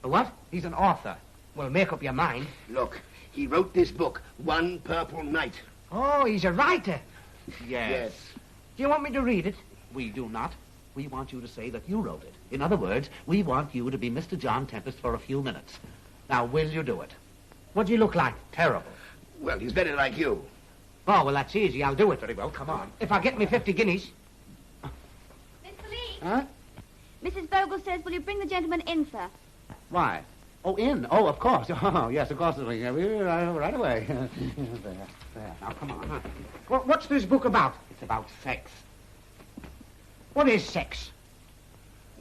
K: A what? He's an author. Well, make up your mind.
C: Look, he wrote this book, One Purple Night.
K: Oh, he's a writer.
C: Yes.
K: Do you want me to read it?
J: We do not. We want you to say that you wrote it. In other words, we want you to be Mr. John Tempest for a few minutes. Now, will you do it?
K: What do you look like?
J: Terrible.
C: Well, he's better like you.
K: Oh, well, that's easy. I'll do it.
J: Very well, come on.
K: If I get me 50 guineas.
F: Mr. Lee.
J: Huh?
F: Mrs. Bogle says, will you bring the gentleman in, sir?
J: Why? Oh, in. Oh, of course. Oh, yes, of course. Right away. There. Now, come on.
K: What's this book about?
J: It's about sex.
K: What is sex?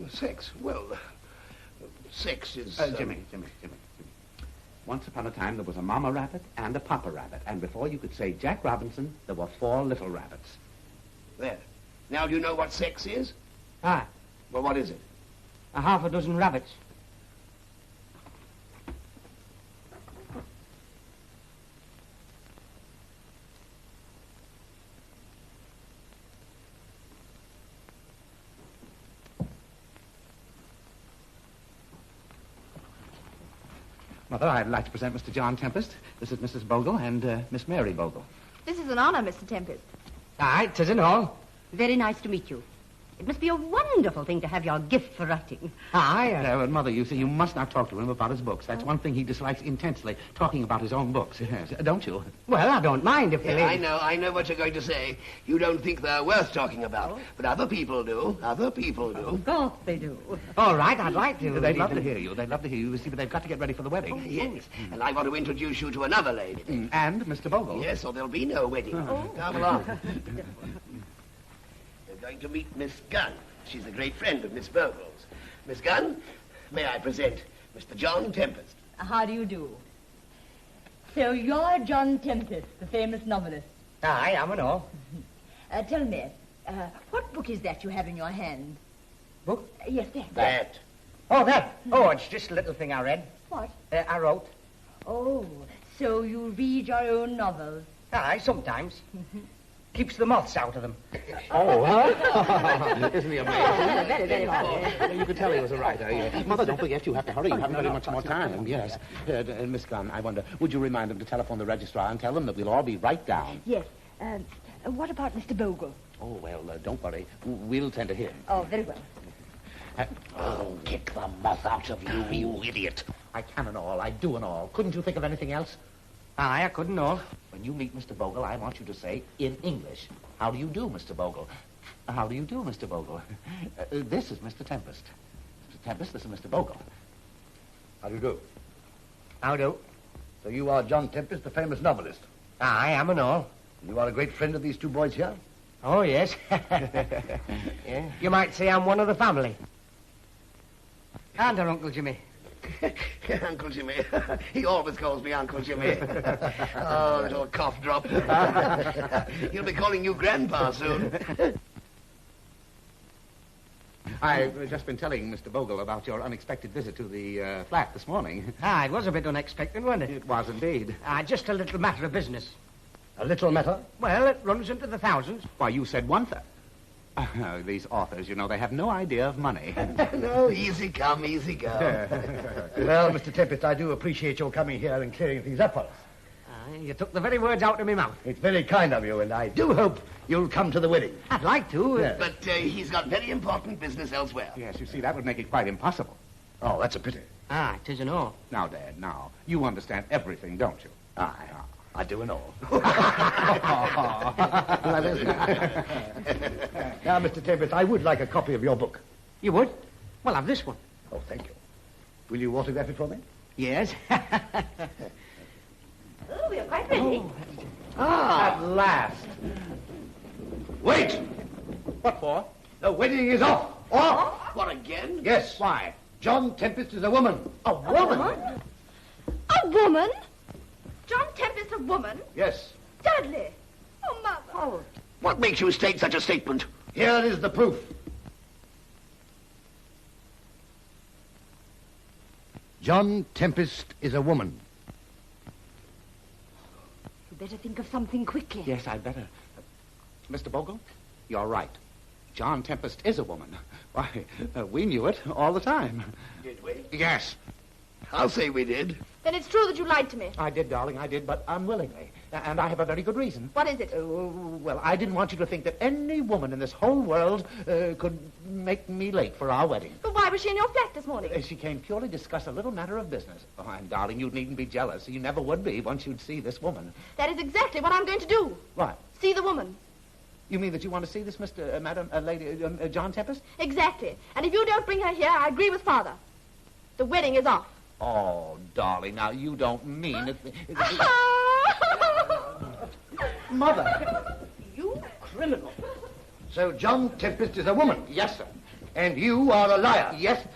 C: Sex? Well, sex is...
J: Jimmy. Once upon a time, there was a mama rabbit and a papa rabbit. And before you could say Jack Robinson, there were 4 little rabbits.
C: There. Now, do you know what sex is?
K: Ah,
C: Well, what is it?
K: a half a dozen rabbits.
J: Mother, I'd like to present Mr. John Tempest. This is Mrs. Bogle and Miss Mary Bogle.
G: This is an honor, Mr. Tempest.
K: Aye, 'tis an all.
N: Very nice to meet you. It must be a wonderful thing to have your gift for writing.
K: Aye.
J: But Mother, you see, you must not talk to him about his books. That's one thing he dislikes intensely, talking about his own books. Yes, don't you?
K: Well, I don't mind if they...
C: I know what you're going to say. You don't think they're worth talking about. But other people do. Other people do.
N: Of course they do.
K: All right, I'd like to.
J: They'd love to hear you. They'd love to hear you. You see, but they've got to get ready for the wedding.
C: Yes. And I want to introduce you to another lady.
J: And Mr. Bogle.
C: Yes, or there'll be no wedding. Come along. You're going to meet Miss Gunn. She's a great friend of Miss Bogle's. Miss Gunn, may I present Mr. John Tempest?
L: How do you do? So you're John Tempest, the famous novelist.
K: Aye, I'm an all.
L: Tell me, what book is that you have in your hand?
K: Book?
L: Yes,
C: That.
K: Oh, that. Oh, it's just a little thing I read.
L: What?
K: I wrote.
L: Oh, so you read your own novels?
K: Aye, sometimes. Keeps the moths out of them.
J: Oh, huh? Isn't he amazing?
L: Very, very funny.
J: You could tell he was a writer. Yeah. Mother, don't forget, you have to hurry. You haven't very much more time. Yes. Miss Gunn, I wonder, would you remind them to telephone the registrar and tell them that we'll all be right down?
L: Yes. What about Mr. Bogle?
J: Oh, well, don't worry. We'll tend to him.
L: Oh, very well.
C: Oh, kick the moth out of you, you idiot.
J: I can and all. I do and all. Couldn't you think of anything else?
K: Aye, I couldn't know.
J: When you meet Mr. Bogle, I want you to say, in English, how do you do, Mr. Bogle? How do you do, Mr. Bogle? This is Mr. Tempest. Mr. Tempest, this is Mr. Bogle.
H: How do you do?
K: How do?
H: So you are John Tempest, the famous novelist.
K: Aye, I'm an all.
H: You are a great friend of these 2 boys here?
K: Oh, yes. Yeah. You might say I'm one of the family. And her Uncle Jimmy.
C: Uncle Jimmy. He always calls me Uncle Jimmy. Oh, little cough drop. He'll be calling you Grandpa soon.
J: I've just been telling Mr. Bogle about your unexpected visit to the flat this morning.
K: It was a bit unexpected, wasn't it?
J: It was indeed.
K: Just a little matter of business.
H: A little matter?
K: Well, it runs into the thousands.
J: Why, you said one thing. These authors, you know, they have no idea of money.
C: No, easy come, easy go.
H: Well, Mr. Tempest, I do appreciate your coming here and clearing things up for us.
K: You took the very words out of my mouth.
H: It's very kind of you, and I do hope you'll come to the wedding.
K: I'd like to.
H: Yes.
C: But he's got very important business elsewhere.
J: Yes, you see, that would make it quite impossible.
H: Oh, that's a pity.
K: It isn't all.
J: Now, Dad, now, you understand everything, don't you?
H: Aye, I do and all.
J: Well, isn't it?
H: Now, Mr. Tempest, I would like a copy of your book.
K: You would? Well, have this one.
H: Oh, thank you. Will you autograph it for me?
K: Yes.
F: Oh, we're quite ready.
H: At last. Wait!
J: What for?
H: The wedding is off. Off!
C: What, again?
H: Yes.
J: Why?
H: John Tempest is a woman.
K: A woman?
F: A woman? John Tempest, a woman?
H: Yes.
F: Dudley! Oh, Mother.
K: Oh,
C: What makes you state such a statement?
H: Here is the proof. John Tempest is a woman.
F: You better think of something quickly.
J: Yes, I'd better. Mr. Bogle, you're right. John Tempest is a woman. Why, we knew it all the time.
C: Did we?
J: Yes.
C: I'll say we did.
F: Then it's true that you lied to me.
J: I did, darling, I did, but unwillingly. And I have a very good reason.
F: What is it?
J: Well, I didn't want you to think that any woman in this whole world could make me late for our wedding.
F: But why was she in your flat this morning?
J: She came purely to discuss a little matter of business. Oh, and darling, you needn't be jealous. You never would be once you'd see this woman.
F: That is exactly what I'm going to do.
J: What?
F: See the woman.
J: You mean that you want to see this Lady John Tempest?
F: Exactly. And if you don't bring her here, I agree with Father. The wedding is off.
J: Oh, darling, now you don't mean it. Mother.
K: you criminal.
H: So John Tempest is a woman?
J: Yes, sir.
H: And you are a liar?
J: Yes.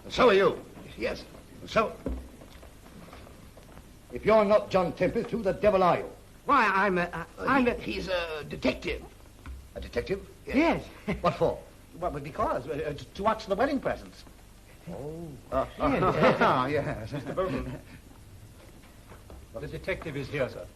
H: And so are you?
C: Yes.
H: And so... If you're not John Tempest, who the devil are you?
K: Why, I'm
C: He's a detective.
H: A detective?
K: Yes.
H: What for?
J: Well, because to watch the wedding presents.
H: Oh.
J: Yes.
M: Mr. Bogle. The detective is here, sir.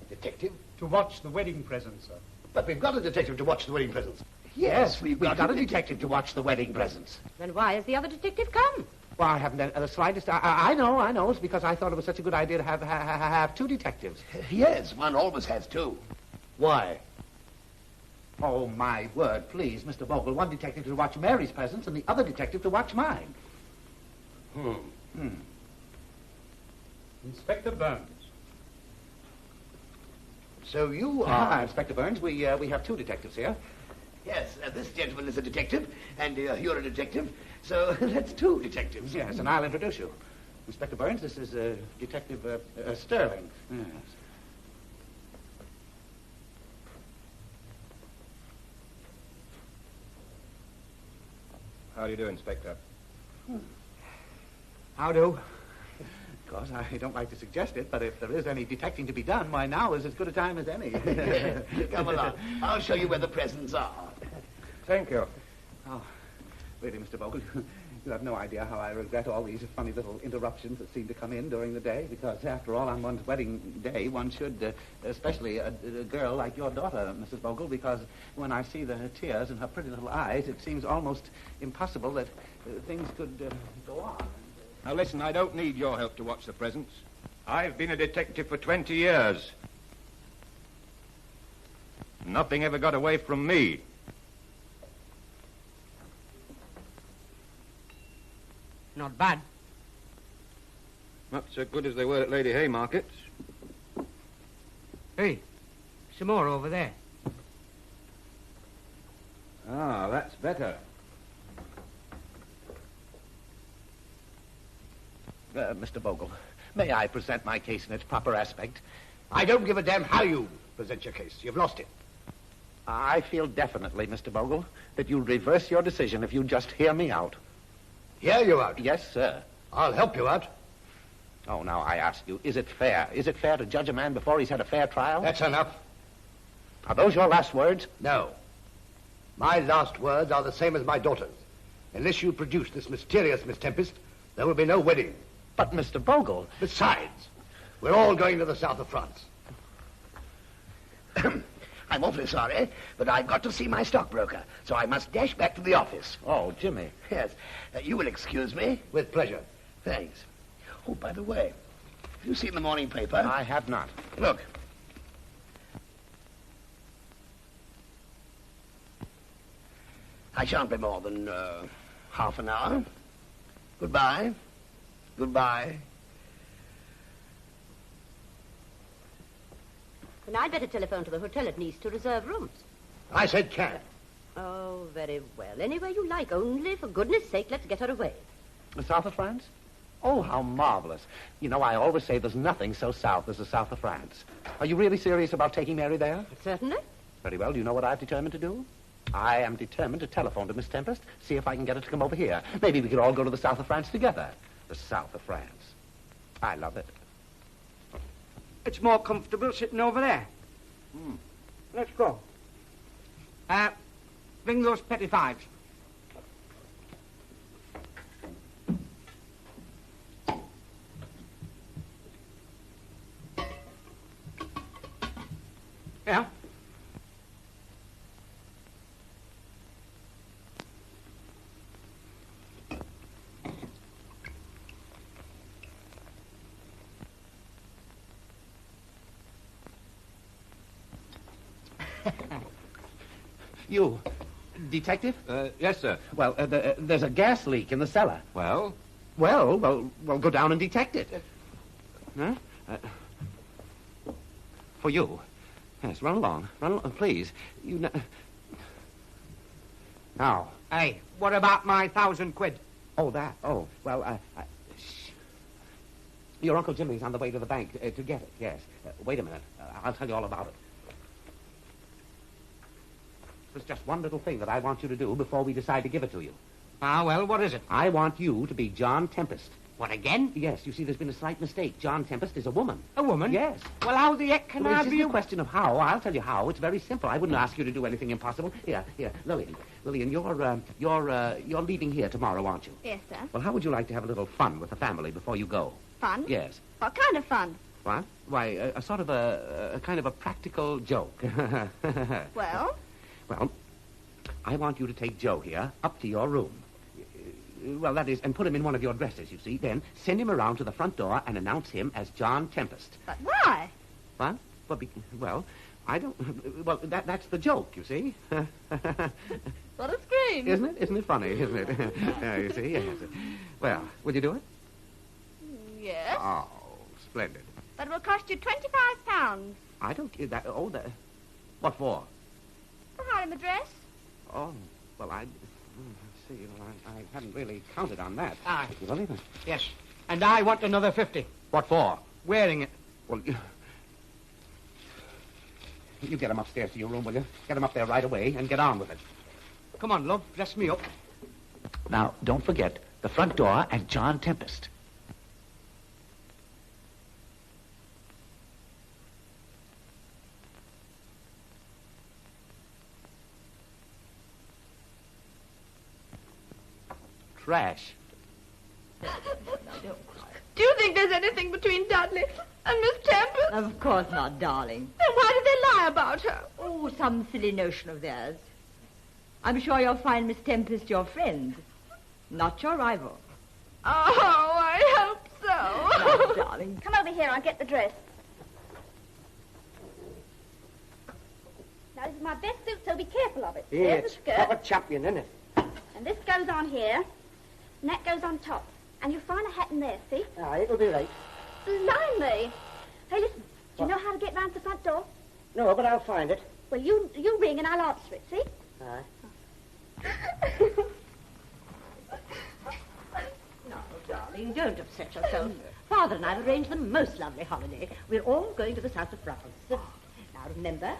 H: Detective?
M: To watch the wedding presents, sir.
H: But we've got a detective to watch the wedding presents.
J: Yes, we've got a detective to watch the wedding presents.
N: Then why has the other detective come?
J: Well, I haven't the slightest... I know. It's because I thought it was such a good idea to have two detectives.
C: Yes, one always has two.
H: Why?
J: Oh, my word, please, Mr. Bogle. One detective to watch Mary's presents and the other detective to watch mine.
M: Inspector Burns.
H: So you are...
J: Inspector Burns, we have two detectives here.
C: Yes, this gentleman is a detective, and you're a detective, so that's two detectives.
J: Yes, and I'll introduce you. Inspector Burns, this is Detective Sterling. Yes.
A: How do you do, Inspector?
K: How do?
J: Of course, I don't like to suggest it, but if there is any detecting to be done, why, now is as good a time as any.
C: Come along. I'll show you where the presents are.
A: Thank you.
J: Oh, really, Mr. Bogle, you have no idea how I regret all these funny little interruptions that seem to come in during the day, because after all, on one's wedding day, one should, especially a girl like your daughter, Mrs. Bogle, because when I see the tears in her pretty little eyes, it seems almost impossible that things could go on.
A: Now listen, I don't need your help to watch the presents. I've been a detective for 20 years. Nothing ever got away from me.
K: Not bad.
A: Not so good as they were at Lady Haymarket's.
K: Hey, some more over there.
A: Ah, that's better.
J: Mr. Bogle, may I present my case in its proper aspect?
H: I don't give a damn how you present your case. You've lost it.
J: I feel definitely, Mr. Bogle, that you'll reverse your decision if you just hear me out.
H: Hear you out?
J: Yes, sir.
H: I'll help you out.
J: Oh, now I ask you, is it fair? Is it fair to judge a man before he's had a fair trial?
H: That's enough.
J: Are those your last words?
H: No. My last words are the same as my daughter's. Unless you produce this mysterious Miss Tempest, there will be no wedding.
J: But, Mr. Bogle...
H: Besides, we're all going to the south of France.
C: I'm awfully sorry, but I've got to see my stockbroker, so I must dash back to the office.
J: Oh, Jimmy.
C: Yes. You will excuse me?
H: With pleasure.
C: Thanks. Oh, by the way, have you seen the morning paper?
J: I have not.
C: Look. I shan't be more than half an hour. Goodbye. Goodbye.
N: And I'd better telephone to the hotel at Nice to reserve rooms.
H: I said can.
N: Oh, very well. Anywhere you like. Only, for goodness sake, let's get her away.
J: The south of France? Oh, how marvelous. You know, I always say there's nothing so south as the south of France. Are you really serious about taking Mary there?
N: Certainly.
J: Very well. Do you know what I've determined to do? I am determined to telephone to Miss Tempest, see if I can get her to come over here. Maybe we could all go to the south of France together. The south of France. I love it.
K: It's more comfortable sitting over there. Let's go. Bring those petty fives. Yeah?
J: You, detective?
M: Yes, sir.
J: Well, there's a gas leak in the cellar.
M: Well?
J: Well, go down and detect it. Huh? For you. Yes, run along, please. You know... Now.
K: Hey, what about my £1,000?
J: Oh, that. Oh, well, your Uncle Jimmy's on the way to the bank to get it, yes. Wait a minute. I'll tell you all about it. There's just one little thing that I want you to do before we decide to give it to you.
K: Ah, well, what is it?
J: I want you to be John Tempest.
K: What, again?
J: Yes, you see, there's been a slight mistake. John Tempest is a woman.
K: A woman?
J: Yes.
K: Well, how the heck can I
J: It's
K: be
J: just a question of how. I'll tell you how. It's very simple. I wouldn't ask you to do anything impossible. Here, Lillian, you're leaving here tomorrow, aren't you?
F: Yes, sir.
J: Well, how would you like to have a little fun with the family before you go?
F: Fun?
J: Yes.
F: What kind of fun?
J: What? Why, a sort of a kind of a practical joke.
F: Well?
J: Well, I want you to take Joe here up to your room. Well, that is, and put him in one of your dresses, you see. Then send him around to the front door and announce him as John Tempest.
F: But why?
J: What? Well, I don't... Well, that's the joke, you see.
F: What a scream.
J: Isn't it funny, isn't it? Yeah, you see, yes. Well, will you do it?
F: Yes.
J: Oh, splendid.
F: But it will cost you £25.
J: I don't... What for?
F: For hiring the dress.
J: Oh, well, see, I hadn't really counted on that.
K: Aye.
J: Well, even.
K: Yes. And I want another 50.
J: What for?
K: Wearing it.
J: Well, you get him upstairs to your room, will you? Get him up there right away and get on with it.
K: Come on, love. Dress me up.
J: Now, don't forget the front door and John Tempest. Trash.
G: Do you think there's anything between Dudley and Miss Tempest?
L: Of course not, darling.
G: Then why did they lie about her?
L: Oh, some silly notion of theirs. I'm sure you'll find Miss Tempest your friend, not your rival.
G: Oh, I hope so.
L: Now, darling.
F: Come over here. I'll get the dress. Now, this is my best suit, so be careful of it. There's the skirt.
K: Proper champion, isn't it?
F: And this goes on here. And that goes on top. And you'll find a hat in there, see?
K: Aye, it'll be right.
F: Blimey. Hey, listen. Do you know how to get round to the front door?
K: No, but I'll find it.
F: Well, you ring and I'll answer it, see?
K: Aye.
N: No, darling, don't upset yourself. Father and I have arranged the most lovely holiday. We're all going to the south of France. Now, remember,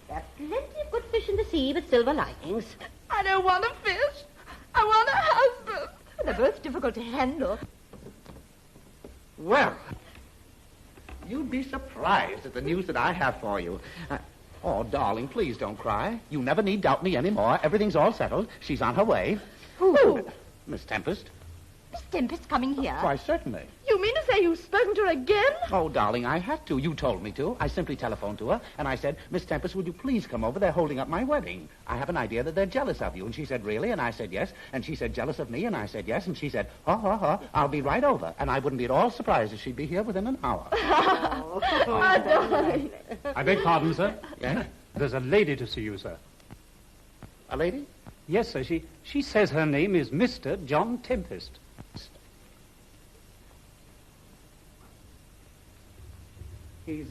N: there's plenty of good fish in the sea with silver linings.
G: I don't want a fish. I want a husband.
L: They're both difficult to handle.
J: Well, you'd be surprised at the news that I have for you. Oh, darling, please don't cry. You never need doubt me anymore. Everything's all settled. She's on her way.
N: Who?
J: Miss Tempest.
N: Miss Tempest coming here?
J: Why, certainly.
F: You mean to say you've spoken to her again?
J: Oh, darling, I had to. You told me to. I simply telephoned to her, and I said, Miss Tempest, would you please come over? They're holding up my wedding. I have an idea that they're jealous of you. And she said, really? And I said, yes. And she said, jealous of me? And I said, yes. And she said, I'll be right over. And I wouldn't be at all surprised if she'd be here within an hour.
F: Oh, darling.
M: I beg pardon, sir?
J: Yes?
M: There's a lady to see you, sir.
J: A lady?
M: Yes, sir. She says her name is Mr. John Tempest.
J: She's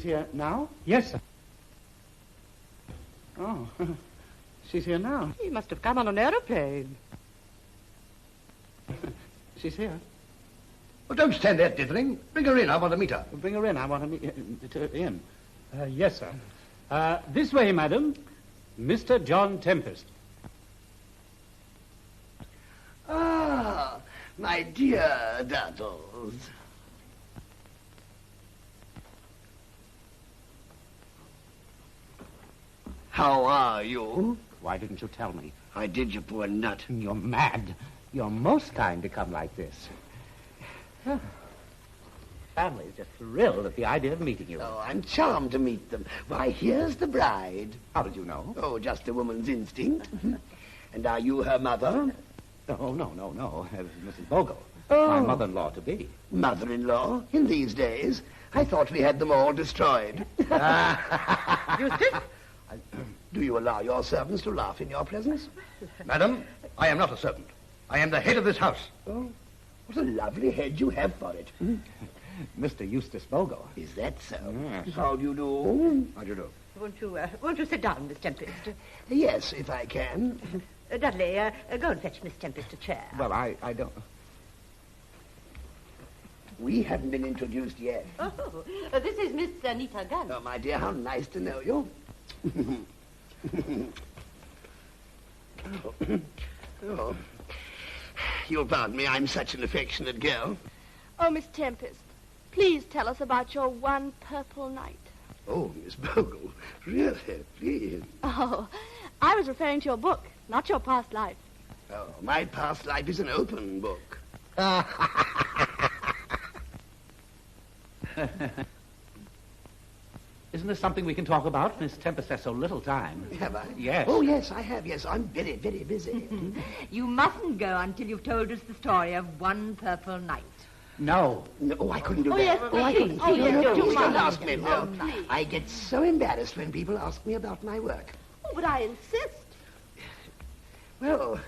J: here now?
M: Yes, sir.
J: Oh, she's here now.
F: He must have come on an aeroplane.
J: She's here.
H: Well, don't stand there diddling. Bring her in. I want to meet her.
J: Bring her in. I want to meet her in.
M: Yes, sir. This way, madam. Mr. John Tempest.
C: Ah, my dear Daddles. How are you?
J: Why didn't you tell me?
C: I did, you poor nut.
J: You're mad. You're most kind to come like this. Family's just thrilled at the idea of meeting you.
C: Oh, I'm charmed to meet them. Why, here's the bride.
J: How did you know?
C: Oh, just a woman's instinct. And are you her mother?
J: Oh, no. Mrs. Bogle.
C: Oh.
J: My mother-in-law to be.
C: Mother-in-law? In these days? I thought we had them all destroyed.
F: Eustace?
C: Do you allow your servants to laugh in your presence?
H: Madam, I am not a servant. I am the head of this house.
C: Oh, what a lovely head you have for it.
J: Mr. Eustace Bogle.
C: Is that so?
J: Yes.
C: How do you do?
H: How do you do?
N: Won't you sit down, Miss Tempest?
C: Yes, if I can.
N: Dudley, go and fetch Miss Tempest a chair.
J: Well, I don't...
C: We haven't been introduced yet.
N: Oh, this is Miss Anita Gunn.
C: Oh, my dear, how nice to know you. Oh. You'll pardon me, I'm such an affectionate girl.
F: Oh, Miss Tempest, please tell us about your one purple night.
C: Oh, Miss Bogle, really, please.
F: Oh, I was referring to your book, not your past life.
C: Oh, my past life is an open book.
J: Isn't this something we can talk about? Miss Tempest has so little time.
C: Have I?
J: Yes.
C: Oh, yes, I have. Yes, I'm very, very busy.
L: You mustn't go until you've told us the story of One Purple Night.
J: No.
C: No, I couldn't do that.
F: Yes,
C: I couldn't.
F: please. Oh, yes,
C: no,
F: do
C: please don't
F: mind.
C: ask me. No. I get so embarrassed when people ask me about my work.
F: Oh, but I insist.
C: Well,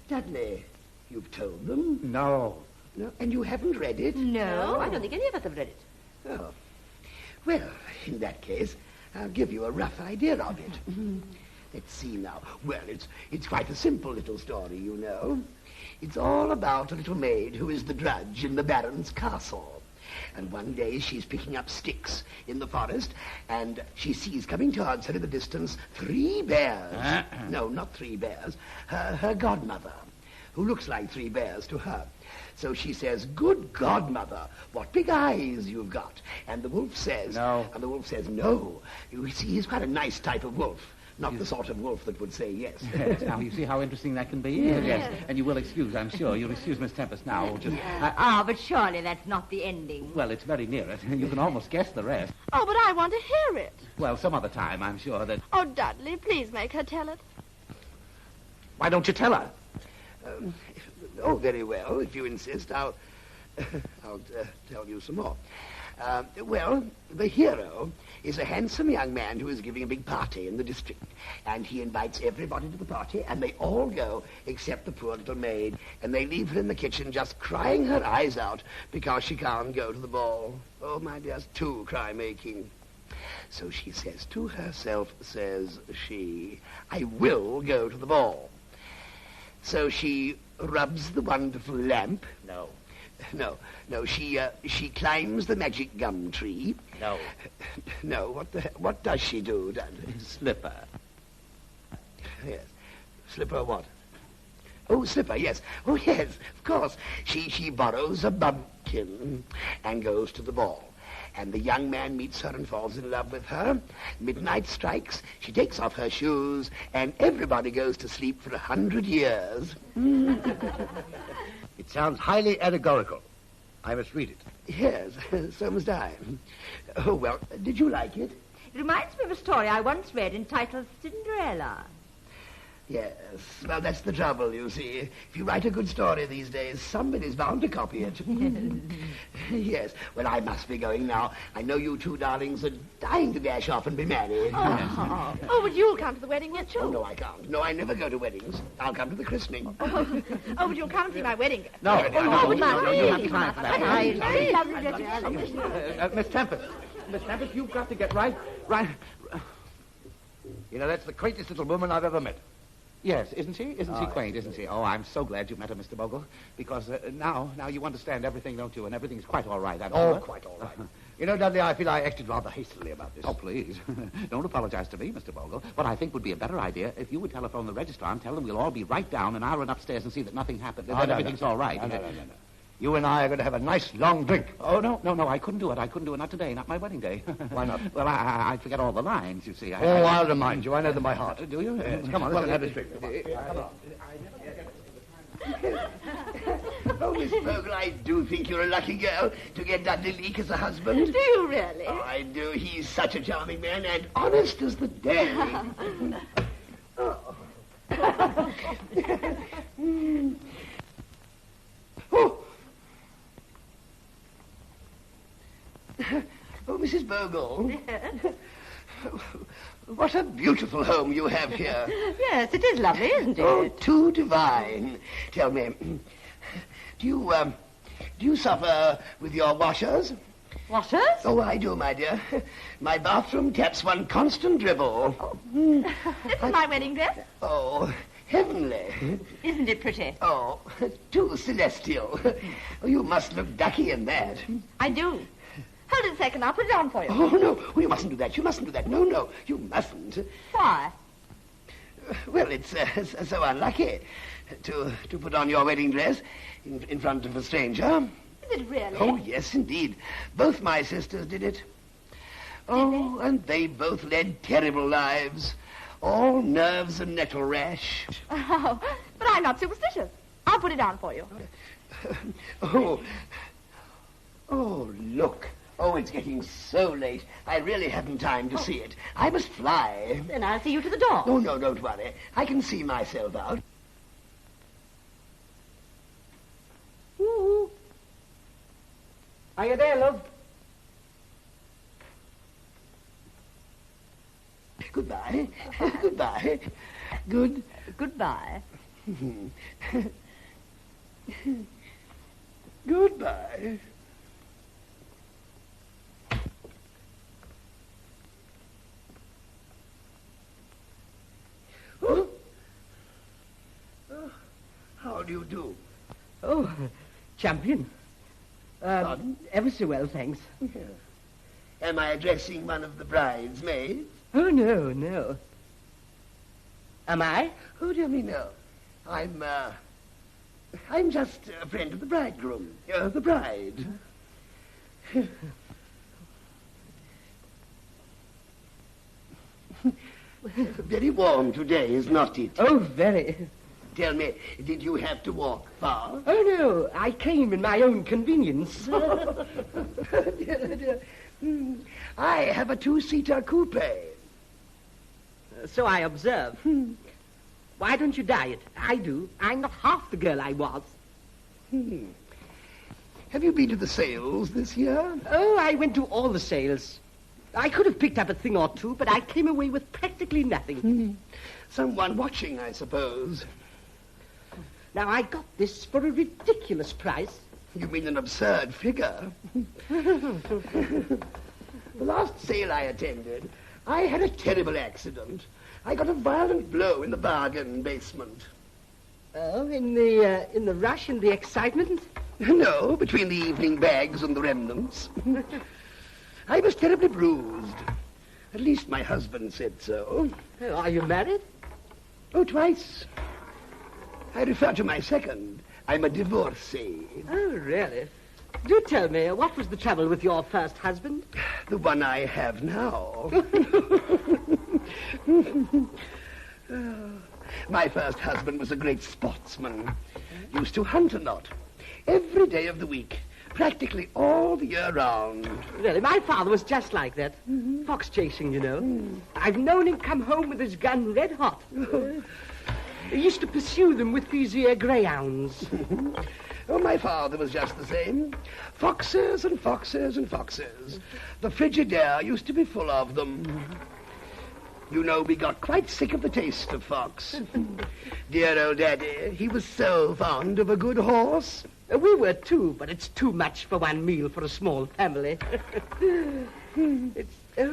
C: Dudley, you've told them?
J: No.
C: No, and you haven't read it?
N: No, I don't think any of us have read it.
C: Oh. Well, in that case, I'll give you a rough idea of it. Let's see now. Well, it's quite a simple little story, you know. It's all about a little maid who is the drudge in the Baron's castle. And one day she's picking up sticks in the forest, and she sees coming towards her in the distance 3 bears. No, not 3 bears. Her godmother, who looks like 3 bears to her. So she says, "Good godmother, what big eyes you've got." And the wolf says...
J: No.
C: And the wolf says, "No." You see, he's quite a nice type of wolf. Not the sort of wolf that would say yes.
J: Yes. Now, you see how interesting that can be? Yes. And you will excuse, I'm sure. You'll excuse Miss Tempest now. Won't you?
L: But surely that's not the ending.
J: Well, it's very near it. You can almost guess the rest.
F: Oh, but I want to hear it.
J: Well, some other time, I'm sure that...
F: Oh, Dudley, please make her tell it.
J: Why don't you tell her?
C: Oh, very well. If you insist, I'll tell you some more. Well, the hero is a handsome young man who is giving a big party in the district. And he invites everybody to the party, and they all go, except the poor little maid. And they leave her in the kitchen just crying her eyes out because she can't go to the ball. Oh, my dear, it's too cry-making. So she says to herself, says she, "I will go to the ball." So she rubs the wonderful lamp. No, she climbs the magic gum tree. No, what does she do, Dudley?
J: Slipper.
C: Yes. Slipper what? Oh, slipper, yes. Oh, yes, of course. She borrows a bumpkin and goes to the ball. And the young man meets her and falls in love with her. Midnight strikes, she takes off her shoes, and everybody goes to sleep for 100 years.
H: It sounds highly allegorical. I must read it.
C: Yes, so must I. Oh, well, did you like it?
L: It reminds me of a story I once read entitled Cinderella.
C: Yes, well, that's the trouble, you see. If you write a good story these days, somebody's bound to copy it. Yes, well, I must be going now. I know you two darlings are dying to dash off and be married.
F: Oh, but you'll come to the wedding, won't you?
C: Oh, no, I can't. No, I never go to weddings. I'll come to the christening.
F: Oh, but you'll come and see my wedding.
J: No,
F: you
J: have to time for that.
F: Very lovely.
J: Miss Tempest. Miss Tempest, you've got to get right.
H: You know, that's the quaintest little woman I've ever met.
J: Yes, isn't she? Isn't she quaint, isn't she? Oh, I'm so glad you met her, Mr. Bogle, because now you understand everything, don't you? And everything's quite all right.
H: Quite all right. You know, Dudley, I feel I acted rather hastily about this.
J: Oh, please. Don't apologize to me, Mr. Bogle. What I think would be a better idea, if you would telephone the registrar and tell them we'll all be right down, and I'll run upstairs and see that nothing happened, that everything's all right.
H: No. You and I are going to have a nice long drink.
J: Oh, no, I couldn't do it. Not today, not my wedding day.
H: Why not?
J: Well, I forget all the lines, you see.
H: I'll remind you. I know them by heart.
J: Do you?
H: Yes. Come on, let's have a drink. Come on.
C: Oh, Miss Bogle, I do think you're a lucky girl to get Dudley Leake as a husband.
F: Do you really?
C: Oh, I do. He's such a charming man and honest as the day. Oh, Mrs. Bogle. What a beautiful home you have here.
N: Yes, it is lovely, isn't it?
C: Oh, too divine. Tell me, do you suffer with your washers?
N: Washers?
C: Oh, I do, my dear. My bathroom taps one constant dribble.
F: This is my wedding dress.
C: Oh, heavenly.
N: Isn't it pretty?
C: Oh, too celestial. Oh, you must look ducky in that.
F: I do. Hold it a second, I'll put it on for you.
C: Oh, no, you mustn't do that. You mustn't do that. No, you mustn't.
F: Why?
C: Well, it's so unlucky to put on your wedding dress in front of a stranger.
F: Is it really?
C: Oh, yes, indeed. Both my sisters did it. Oh, and they both led terrible lives. All nerves and nettle rash.
F: Oh, but I'm not superstitious. I'll put it on for you.
C: Oh, look. Oh, it's getting so late. I really haven't time to see it. I must fly.
N: Then I'll see you to the door.
C: Oh, no, don't worry. I can see myself out.
K: Ooh. Are you there, love?
C: Goodbye. Goodbye.
N: Goodbye.
C: Goodbye. Oh. How do you do?
K: Oh, champion. Ever so well, thanks.
C: Am I addressing one of the bridesmaids?
K: Oh, no. Am I?
C: Oh, dear me, no. I'm just a friend of the bridegroom. The bride. Very warm today, is not it?
K: Oh, very.
C: Tell me, did you have to walk far?
K: Oh, no. I came in my own convenience.
C: I have a two-seater coupe.
K: So I observe. Why don't you diet? I do. I'm not half the girl I was.
C: Have you been to the sales this year?
K: Oh, I went to all the sales. I could have picked up a thing or two, but I came away with practically nothing.
C: Someone watching, I suppose.
K: Now, I got this for a ridiculous price.
C: You mean an absurd figure? The last sale I attended, I had a terrible accident. I got a violent blow in the bargain basement.
K: Oh, in the rush and the excitement?
C: No, between the evening bags and the remnants. I was terribly bruised. At least my husband said so.
K: Oh, are you married?
C: Oh, twice. I refer to my second. I'm a divorcee.
K: Oh, really? Do tell me, what was the trouble with your first husband?
C: The one I have now. My first husband was a great sportsman. Used to hunt a lot. Every day of the week. Practically all the year round.
K: Really, my father was just like that. Fox chasing, you know. I've known him come home with his gun red hot. He used to pursue them with these here greyhounds.
C: Oh, my father was just the same. Foxes and foxes and foxes. The Frigidaire used to be full of them. You know, we got quite sick of the taste of fox. Dear old Daddy, he was so fond of a good horse.
K: We were too, but it's too much for one meal for a small family. It's, let's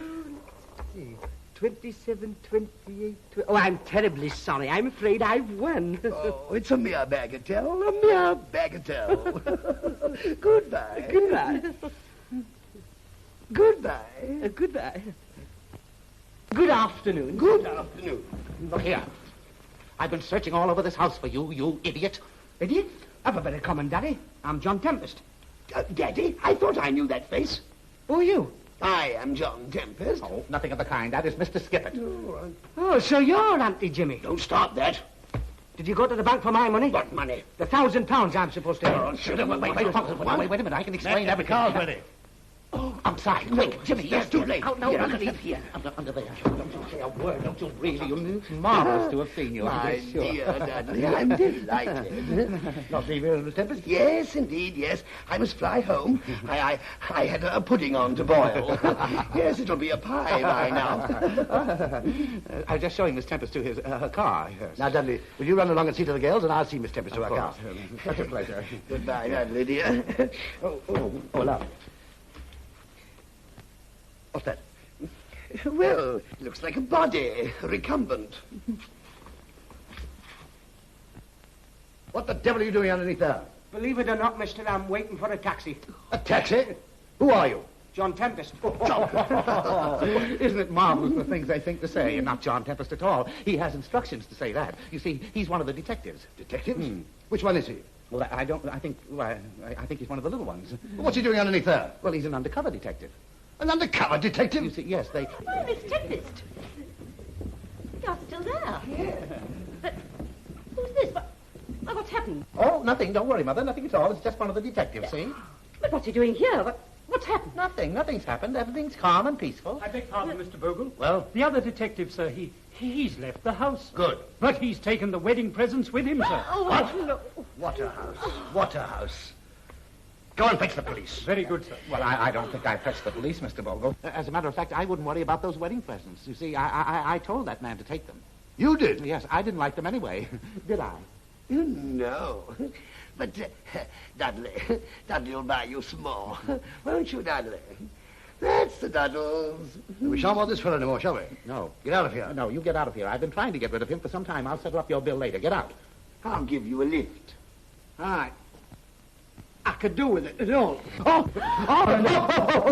K: see, 27, 28... Oh, I'm terribly sorry. I'm afraid I've won.
C: Oh, it's a mere bagatelle, a mere bagatelle. Goodbye.
K: Goodbye.
C: Goodbye.
K: Goodbye. Good afternoon.
C: Good afternoon.
J: Look here. I've been searching all over this house for you, you idiot.
K: Idiot? I've a better common, Daddy. I'm John Tempest.
C: Daddy, I thought I knew that face.
K: Who are you?
C: I am John Tempest.
J: Oh, nothing of the kind. That is Mr. Skippet.
K: Oh, so you're Auntie Jimmy.
C: Don't start that.
K: Did you go to the bank for my money?
C: What money?
K: The £1,000 I'm supposed to have.
C: Oh, shut up.
J: Wait a minute. I can explain everything.
C: The car's ready.
J: Oh, outside. Quick, Jimmy.
C: Yes, too late.
J: Out, no,
C: Here,
J: underneath here. Under there. Don't you say a word. Don't you really? It's marvelous to have seen you.
C: My dear Dudley, I'm delighted.
J: Not leave here, Mr. Tempest?
C: Yes, indeed, yes. I must fly home. I had a pudding on to boil. Yes, it'll be a pie by now.
J: I was just showing Miss Tempest to his car. Yes.
H: Now, Dudley, will you run along and see to the girls, and I'll see Miss Tempest to her car.
J: Such a pleasure.
C: Goodbye, Dudley, dear.
J: Oh, love.
H: What's that?
C: Well, it looks like a body, recumbent.
H: What the devil are you doing underneath there?
K: Believe it or not, mister, I'm waiting for a taxi.
H: A taxi? Who are you?
K: John Tempest.
J: Isn't it marvelous the things they think to say, and not John Tempest at all? He has instructions to say that. You see, he's one of the detectives.
H: Detectives? Which one is he?
J: Well, I think he's one of the little ones.
H: What's he doing underneath there?
J: Well, he's an undercover detective.
H: An undercover detective?
J: You see, yes, they...
N: Oh, Miss Tempest. You're still there.
K: Yeah.
N: But who's this? What's happened?
J: Oh, nothing. Don't worry, Mother. Nothing at all. It's just one of the detectives, see?
N: But what's he doing here? What's happened?
J: Nothing. Nothing's happened. Everything's calm and peaceful.
M: I beg pardon, Mr. Bogle.
J: Well?
M: The other detective, sir, he's left the house.
H: Good.
M: But he's taken the wedding presents with him, sir.
N: Oh, what? No.
H: What a house. What a house. Go and fetch the police.
M: Very good, sir.
J: Well, I don't think I fetched the police, Mr. Bogle. As a matter of fact, I wouldn't worry about those wedding presents. You see, I told that man to take them.
H: You did?
J: Yes, I didn't like them anyway. Did I?
C: No. But, Dudley will buy you some more. Won't you, Dudley? That's the Duddles.
H: We shan't want this fellow anymore, shall we?
J: No.
H: Get out of here.
J: No, you get out of here. I've been trying to get rid of him for some time. I'll settle up your bill later. Get out.
C: I'll give you a lift.
K: All right. I could do with it at all.
J: Oh,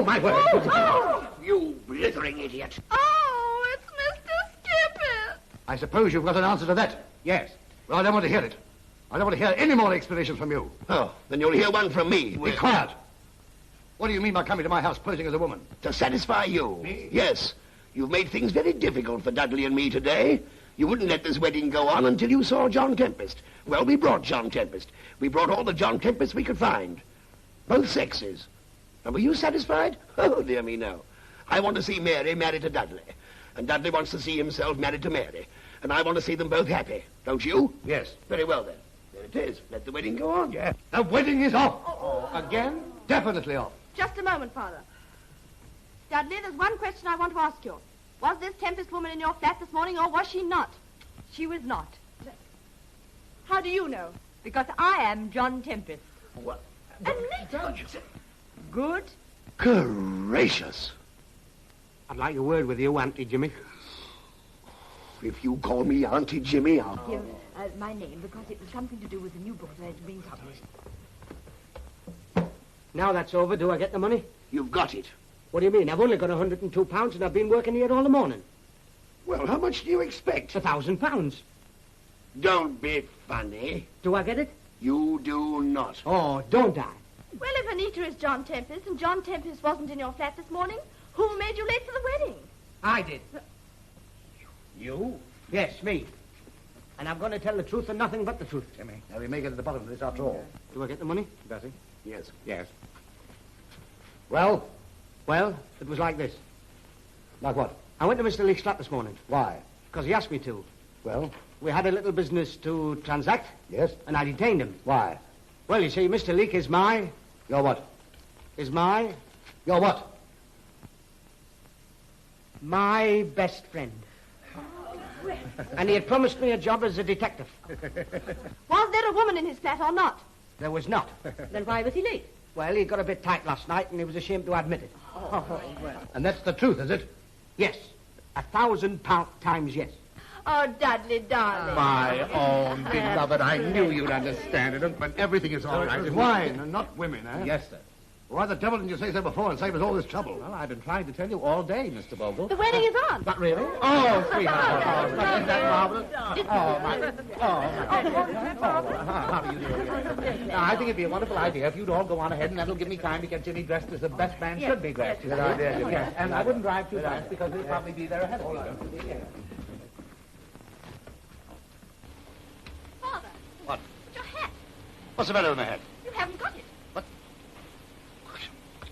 J: my word.
C: You blithering idiot.
G: Oh, it's Mr. Skippet.
H: I suppose you've got an answer to that?
J: Yes.
H: Well, I don't want to hear it. I don't want to hear any more explanations from you.
C: Oh, then you'll hear one from me.
H: Be quiet. What do you mean by coming to my house posing as a woman?
C: To satisfy you.
H: Me?
C: Yes. You've made things very difficult for Dudley and me today. You wouldn't let this wedding go on until you saw John Tempest. Well, we brought John Tempest. We brought all the John Tempests we could find. Both sexes. And were you satisfied? Oh, dear me, no. I want to see Mary married to Dudley. And Dudley wants to see himself married to Mary. And I want to see them both happy. Don't you?
H: Yes.
C: Very well, then. There it is. Let the wedding go on.
H: Yeah. The wedding is off.
J: Again?
H: Definitely off.
F: Just a moment, Father. Dudley, there's one question I want to ask you. Was this Tempest woman in your flat this morning, or was she not?
L: She was not.
F: How do you know?
L: Because I am John Tempest.
C: What?
L: Good.
C: Gracious.
K: I'd like a word with you, Auntie Jimmy.
C: If you call me Auntie Jimmy, I'll...
L: Here, my name, because it was something to do with the new book that has been published.
K: Now that's over, do I get the money?
C: You've got it.
K: What do you mean? I've only got £102 and I've been working here all the morning.
C: Well, how much do you expect?
K: £1,000.
C: Don't be funny.
K: Do I get it?
C: You do not.
K: Oh, don't I?
F: Well, if Anita is John Tempest and John Tempest wasn't in your flat this morning, who made you late for the wedding?
K: I did. You? Yes, me. And I'm going to tell the truth and nothing but the truth, Jimmy.
H: Now, we may get to the bottom of this after all.
K: Do I get the money?
H: Does he?
C: Yes.
J: Yes.
K: Well, it was like this.
H: Like what?
K: I went to Mr. Leake's flat this morning.
H: Why?
K: Because he asked me to.
H: Well?
K: We had a little business to transact.
H: Yes?
K: And I detained him.
H: Why?
K: Well, you see, Mr. Leake is my...
H: You're what?
K: Is my...
H: You're what?
K: My best friend. And he had promised me a job as a detective.
F: Was there a woman in his flat or not?
K: There was not.
F: Then why was he late?
K: Well, he got a bit tight last night and he was ashamed to admit it.
H: And that's the truth, is it?
K: Yes. 1,000 times yes.
F: Oh, Dudley, darling.
J: My own beloved, I knew you'd understand it, but everything is all right.
H: It was wine and not women, eh?
J: Yes, sir.
H: Why the devil didn't you say so before and save us all this trouble?
J: Well, I've been trying to tell you all day, Mr. Bogle.
F: The wedding is on.
J: Not really? Oh, sweetheart. Oh, isn't that marvelous? Oh, my. How do you do? Now, I think it'd be a wonderful idea if you'd all go on ahead, and that'll give me time to get Jimmy dressed as the best man should be dressed.
H: Good idea, Jimmy.
J: Yes, and I wouldn't drive too fast because we'll probably be there ahead of you.
F: Father.
H: What?
F: Your hat.
H: What's the matter with my head?
F: You haven't got it.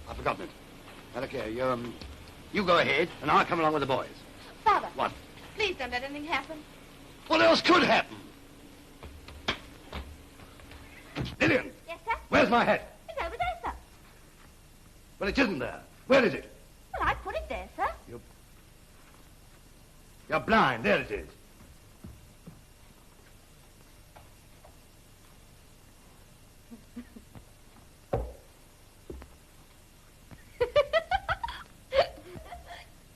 H: I've forgotten it. Now, look here, you go ahead, and I'll come along with the boys.
F: Father.
H: What?
F: Please don't let anything happen.
H: What else could happen? Lillian!
F: Yes, sir?
H: Where's my hat?
F: It's over there, sir.
H: Well, it isn't there. Where is it?
F: Well, I put it there, sir.
H: You're blind. There it is.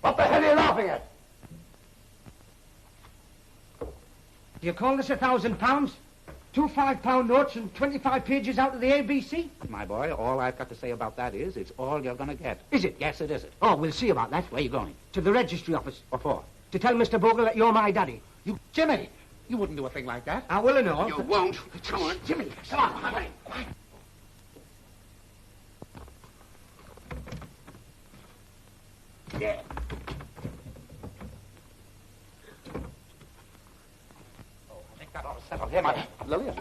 H: What the hell are you laughing at?
K: Do you call this 1,000 pounds? 2 5-pound notes and 25 pages out of the ABC?
J: My boy, all I've got to say about that is it's all you're going to get.
K: Is it?
J: Yes, it is.
K: Oh, we'll see about that.
J: Where are you going?
K: To the registry office.
J: What for?
K: To tell Mr. Bogle that you're my daddy.
J: You, Jimmy, you wouldn't do a thing like that.
K: I will and all.
C: You won't. Come on, Jimmy. Come on, quiet. Yeah.
J: Oh, I think that ought to settle him. Lillian,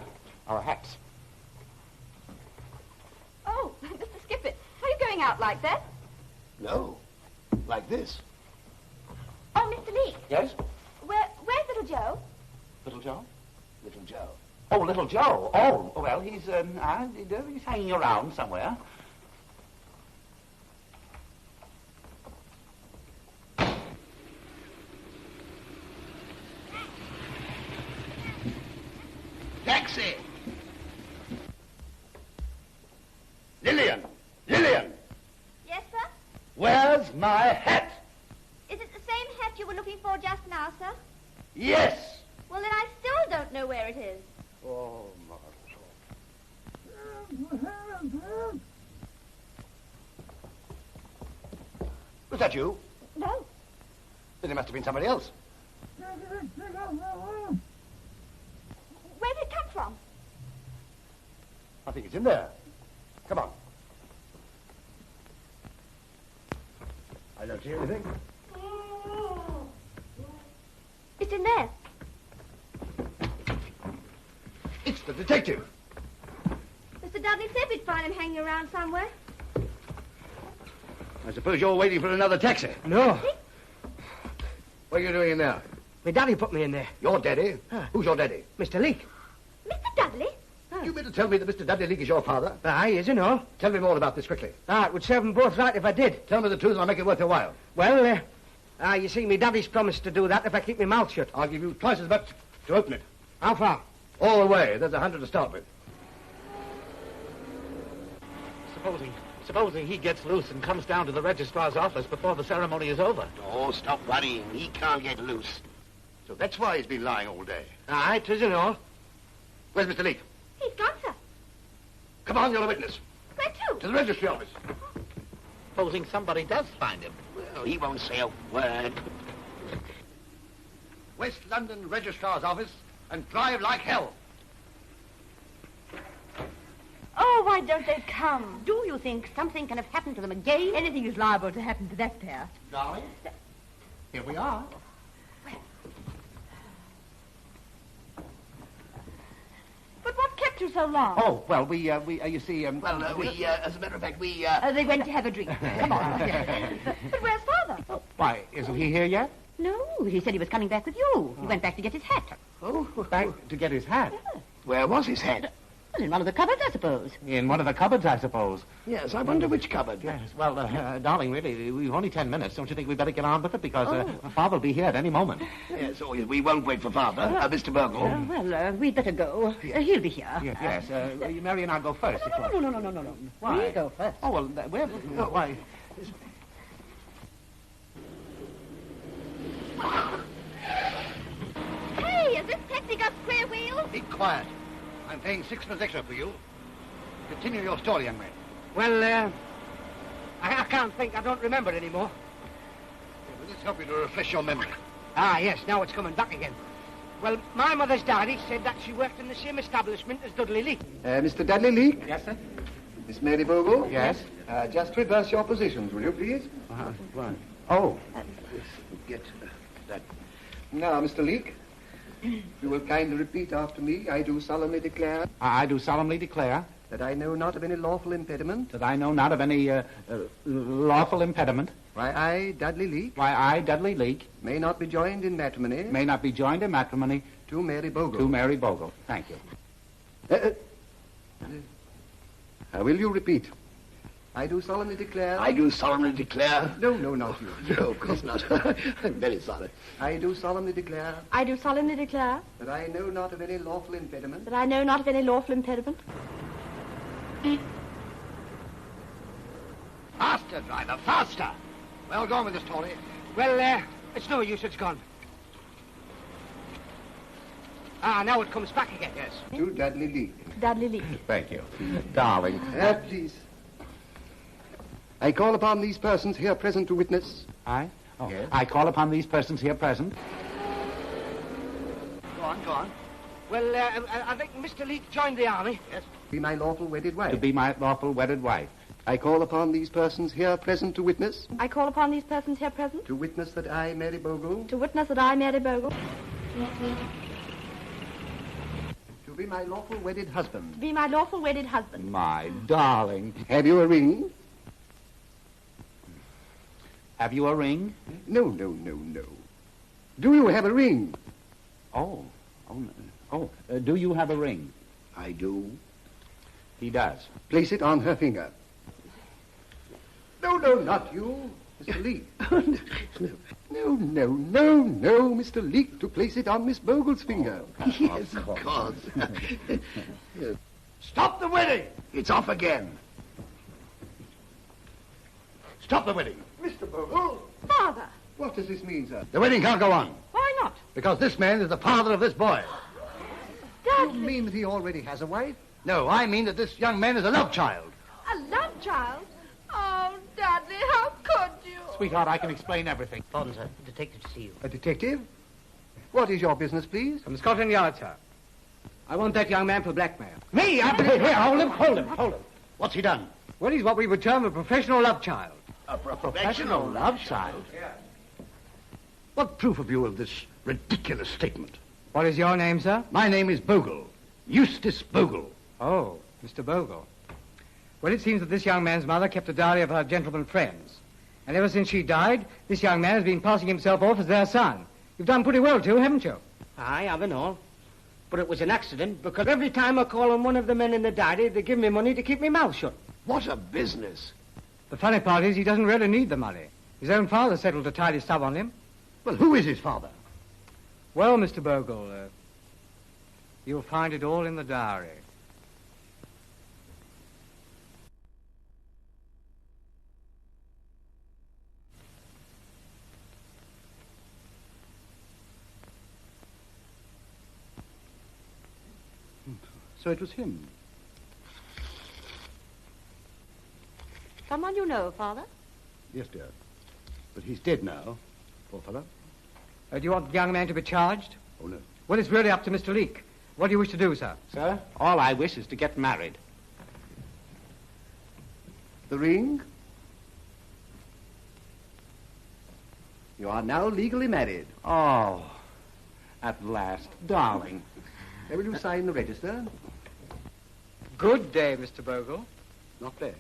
J: our hats.
F: Oh, Mr. Skippet, are you going out like that?
C: No. Like this.
F: Oh, Mr. Leake.
J: Yes?
F: Where's little Joe?
J: Little Joe?
C: Little Joe.
J: Oh, little Joe. Oh, well, he's hanging around somewhere.
C: Taxi! Lillian! Lillian!
F: Yes, sir?
C: Where's my hat?
F: Is it the same hat you were looking for just now, sir?
C: Yes!
F: Well, then I still don't know where it is.
C: Oh,
H: Was that you?
F: No.
H: Then it must have been somebody else.
F: Where did it come from?
H: I think it's in there. Come on. I don't see anything.
F: It's in there.
H: It's the detective.
F: Mr. Dudley said we'd find him hanging around somewhere.
H: I suppose you're waiting for another taxi.
K: No.
H: What are you doing in there?
K: My daddy put me in there.
H: Your daddy? Who's your daddy?
K: Mr. Leake.
F: Mr. Dudley?
H: You mean to tell me that Mr. Dudley Leake is your father?
K: Aye, is he no?
H: Tell me more about this quickly.
K: It would serve them both right if I did.
H: Tell me the truth and I'll make it worth your while.
K: Well, you see, me daddy's promised to do that if I keep my mouth shut.
H: I'll give you twice as much to open it.
K: How far?
H: All the way. There's 100 to start with.
J: Supposing he gets loose and comes down to the registrar's office before the ceremony is over.
C: Oh, stop worrying. He can't get loose.
H: So that's why he's been lying all day.
K: Aye, 'tis and all.
H: Where's Mr. Leake?
F: He's gone, sir.
H: Come on, you're a witness.
F: Where to?
H: To the registry office.
J: Supposing somebody does find him.
C: Well, he won't say a word.
H: West London Registrar's Office, and drive like hell.
N: Oh, why don't they come?
F: Do you think something can have happened to them again?
L: Anything is liable to happen to that pair.
J: Darling, here we are.
L: But what kept you so long?
J: Oh, well, you see,
C: as a matter of fact,
L: They went to have a drink. Come on. But where's Father?
J: why, isn't he here yet?
F: No, he said he was coming back with you. He went back to get his hat.
J: Oh, back to get his hat.
C: where was his hat?
F: Well, in one of the cupboards, I suppose.
J: In one of the cupboards, I suppose.
C: Yes, I wonder which cupboard.
J: Yes, well, darling, really, we've only 10 minutes. Don't you think we'd better get on with it? Because Father will be here at any moment.
C: Yes, we won't wait for Father. Mr. Burgle.
F: We'd better go. He'll be here.
J: Yes, Mary and I'll go first.
F: No.
J: Why?
F: We go first.
J: Oh, well, why?
F: Hey, has this taxi got square wheels?
H: Be quiet. I'm paying 6 extra for you. Continue your story, young man.
K: Well, I can't think. I don't remember anymore.
H: Will this help you to refresh your memory?
K: Ah, yes, now it's coming back again. Well, my mother's diary said that she worked in the same establishment as Dudley Leake.
E: Mr. Dudley Leake?
J: Yes, sir?
E: Miss Mary Bogle?
J: Yes?
E: Just reverse your positions, will you, please?
J: Right. Oh.
E: Get that. Now, Mr. Leake, you will kindly repeat after me. I do solemnly declare...
J: I do solemnly declare...
E: that I know not of any lawful impediment...
J: that I know not of any lawful impediment...
E: why I, Dudley Leake...
J: why I, Dudley Leake...
E: may not be joined in matrimony...
J: may not be joined in matrimony...
E: to Mary Bogle.
J: to Mary Bogle. Thank you.
E: Will you repeat? I do solemnly declare...
C: I do solemnly declare...
E: No, not you.
C: No, of course not. I'm very sorry.
E: I do solemnly declare...
N: I do solemnly declare
E: that I know not of any lawful impediment...
N: that I know not of any lawful impediment.
H: Faster, driver, faster! Well, go on with the story.
K: Well, it's no use. It's gone. Ah, now it comes back again.
E: Yes. To Dudley Leake.
N: Dudley Leake.
J: Thank you. Darling.
E: Please. I call upon these persons here present to witness...
J: I? Oh.
E: Yes.
J: I call upon these persons here present...
H: Go on.
K: Well, I think Mr. Leake joined the army.
E: Yes. Be my lawful wedded wife.
J: to be my lawful wedded wife.
E: I call upon these persons here present to witness...
N: I call upon these persons here present
E: to witness that I, Mary Bogle...
N: to witness that I, Mary Bogle,
E: to be my lawful wedded husband.
N: to be my lawful wedded husband.
J: My darling.
E: Have you a ring?
J: Have you a ring?
E: No. Do you have a ring?
J: Oh, do you have a ring?
C: I do.
J: He does.
E: Place it on her finger. No, not you, Mr. Leake. No, Mr. Leake, to place it on Miss Bogle's finger.
C: Yes, of course.
H: Stop the wedding!
C: It's off again.
H: Stop the wedding.
E: Mr. Bogle?
N: Father,
E: What does this mean, sir?
H: The wedding can't go on,
N: why not?
H: because this man is the father of this boy.
E: You mean that he already has a wife?
H: No, I mean that this young man is a love child.
L: A love child? Oh, Dudley, how could you?
J: Sweetheart, I can explain everything.
K: Pardon, sir. A detective to see you.
E: A detective? What is your business, please?
K: From Scotland Yard, sir. I want that young man for blackmail.
H: Me? Here, hold him. What's he done?
K: Well, he's what we would term a professional love child.
C: A
J: Professional love child?
H: What proof have you of this ridiculous statement?
K: What is your name, sir?
H: My name is Bogle. Eustace Bogle.
K: Oh, Mr. Bogle. Well, it seems that this young man's mother kept a diary of her gentleman friends. And ever since she died, this young man has been passing himself off as their son. You've done pretty well, too, haven't you? Aye, I've and all. But it was an accident, because every time I call on one of the men in the diary, they give me money to keep my mouth shut.
C: What a business.
K: The funny part is he doesn't really need the money. His own father settled a tidy sum on him.
H: Well, who is his father?
K: Well, Mr. Bogle, you'll find it all in the diary.
H: So it was him.
N: Someone you know, Father?
H: Yes, dear. But he's dead now. Poor fellow.
K: Do you want the young man to be charged?
H: Oh, no.
O: Well, it's really up to Mr. Leake. What do you wish to do, sir?
J: Sir, all I wish is to get married.
E: The ring? You are now legally married.
J: Oh, at last. Darling.
E: Where will you sign the register?
O: Good day, Mr. Bogle.
E: Not bad.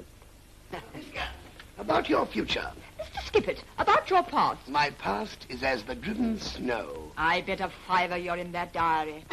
C: About your future.
L: Mr. Skippet, about your past.
C: My past is as the driven snow.
L: I bet a fiver you're in that diary.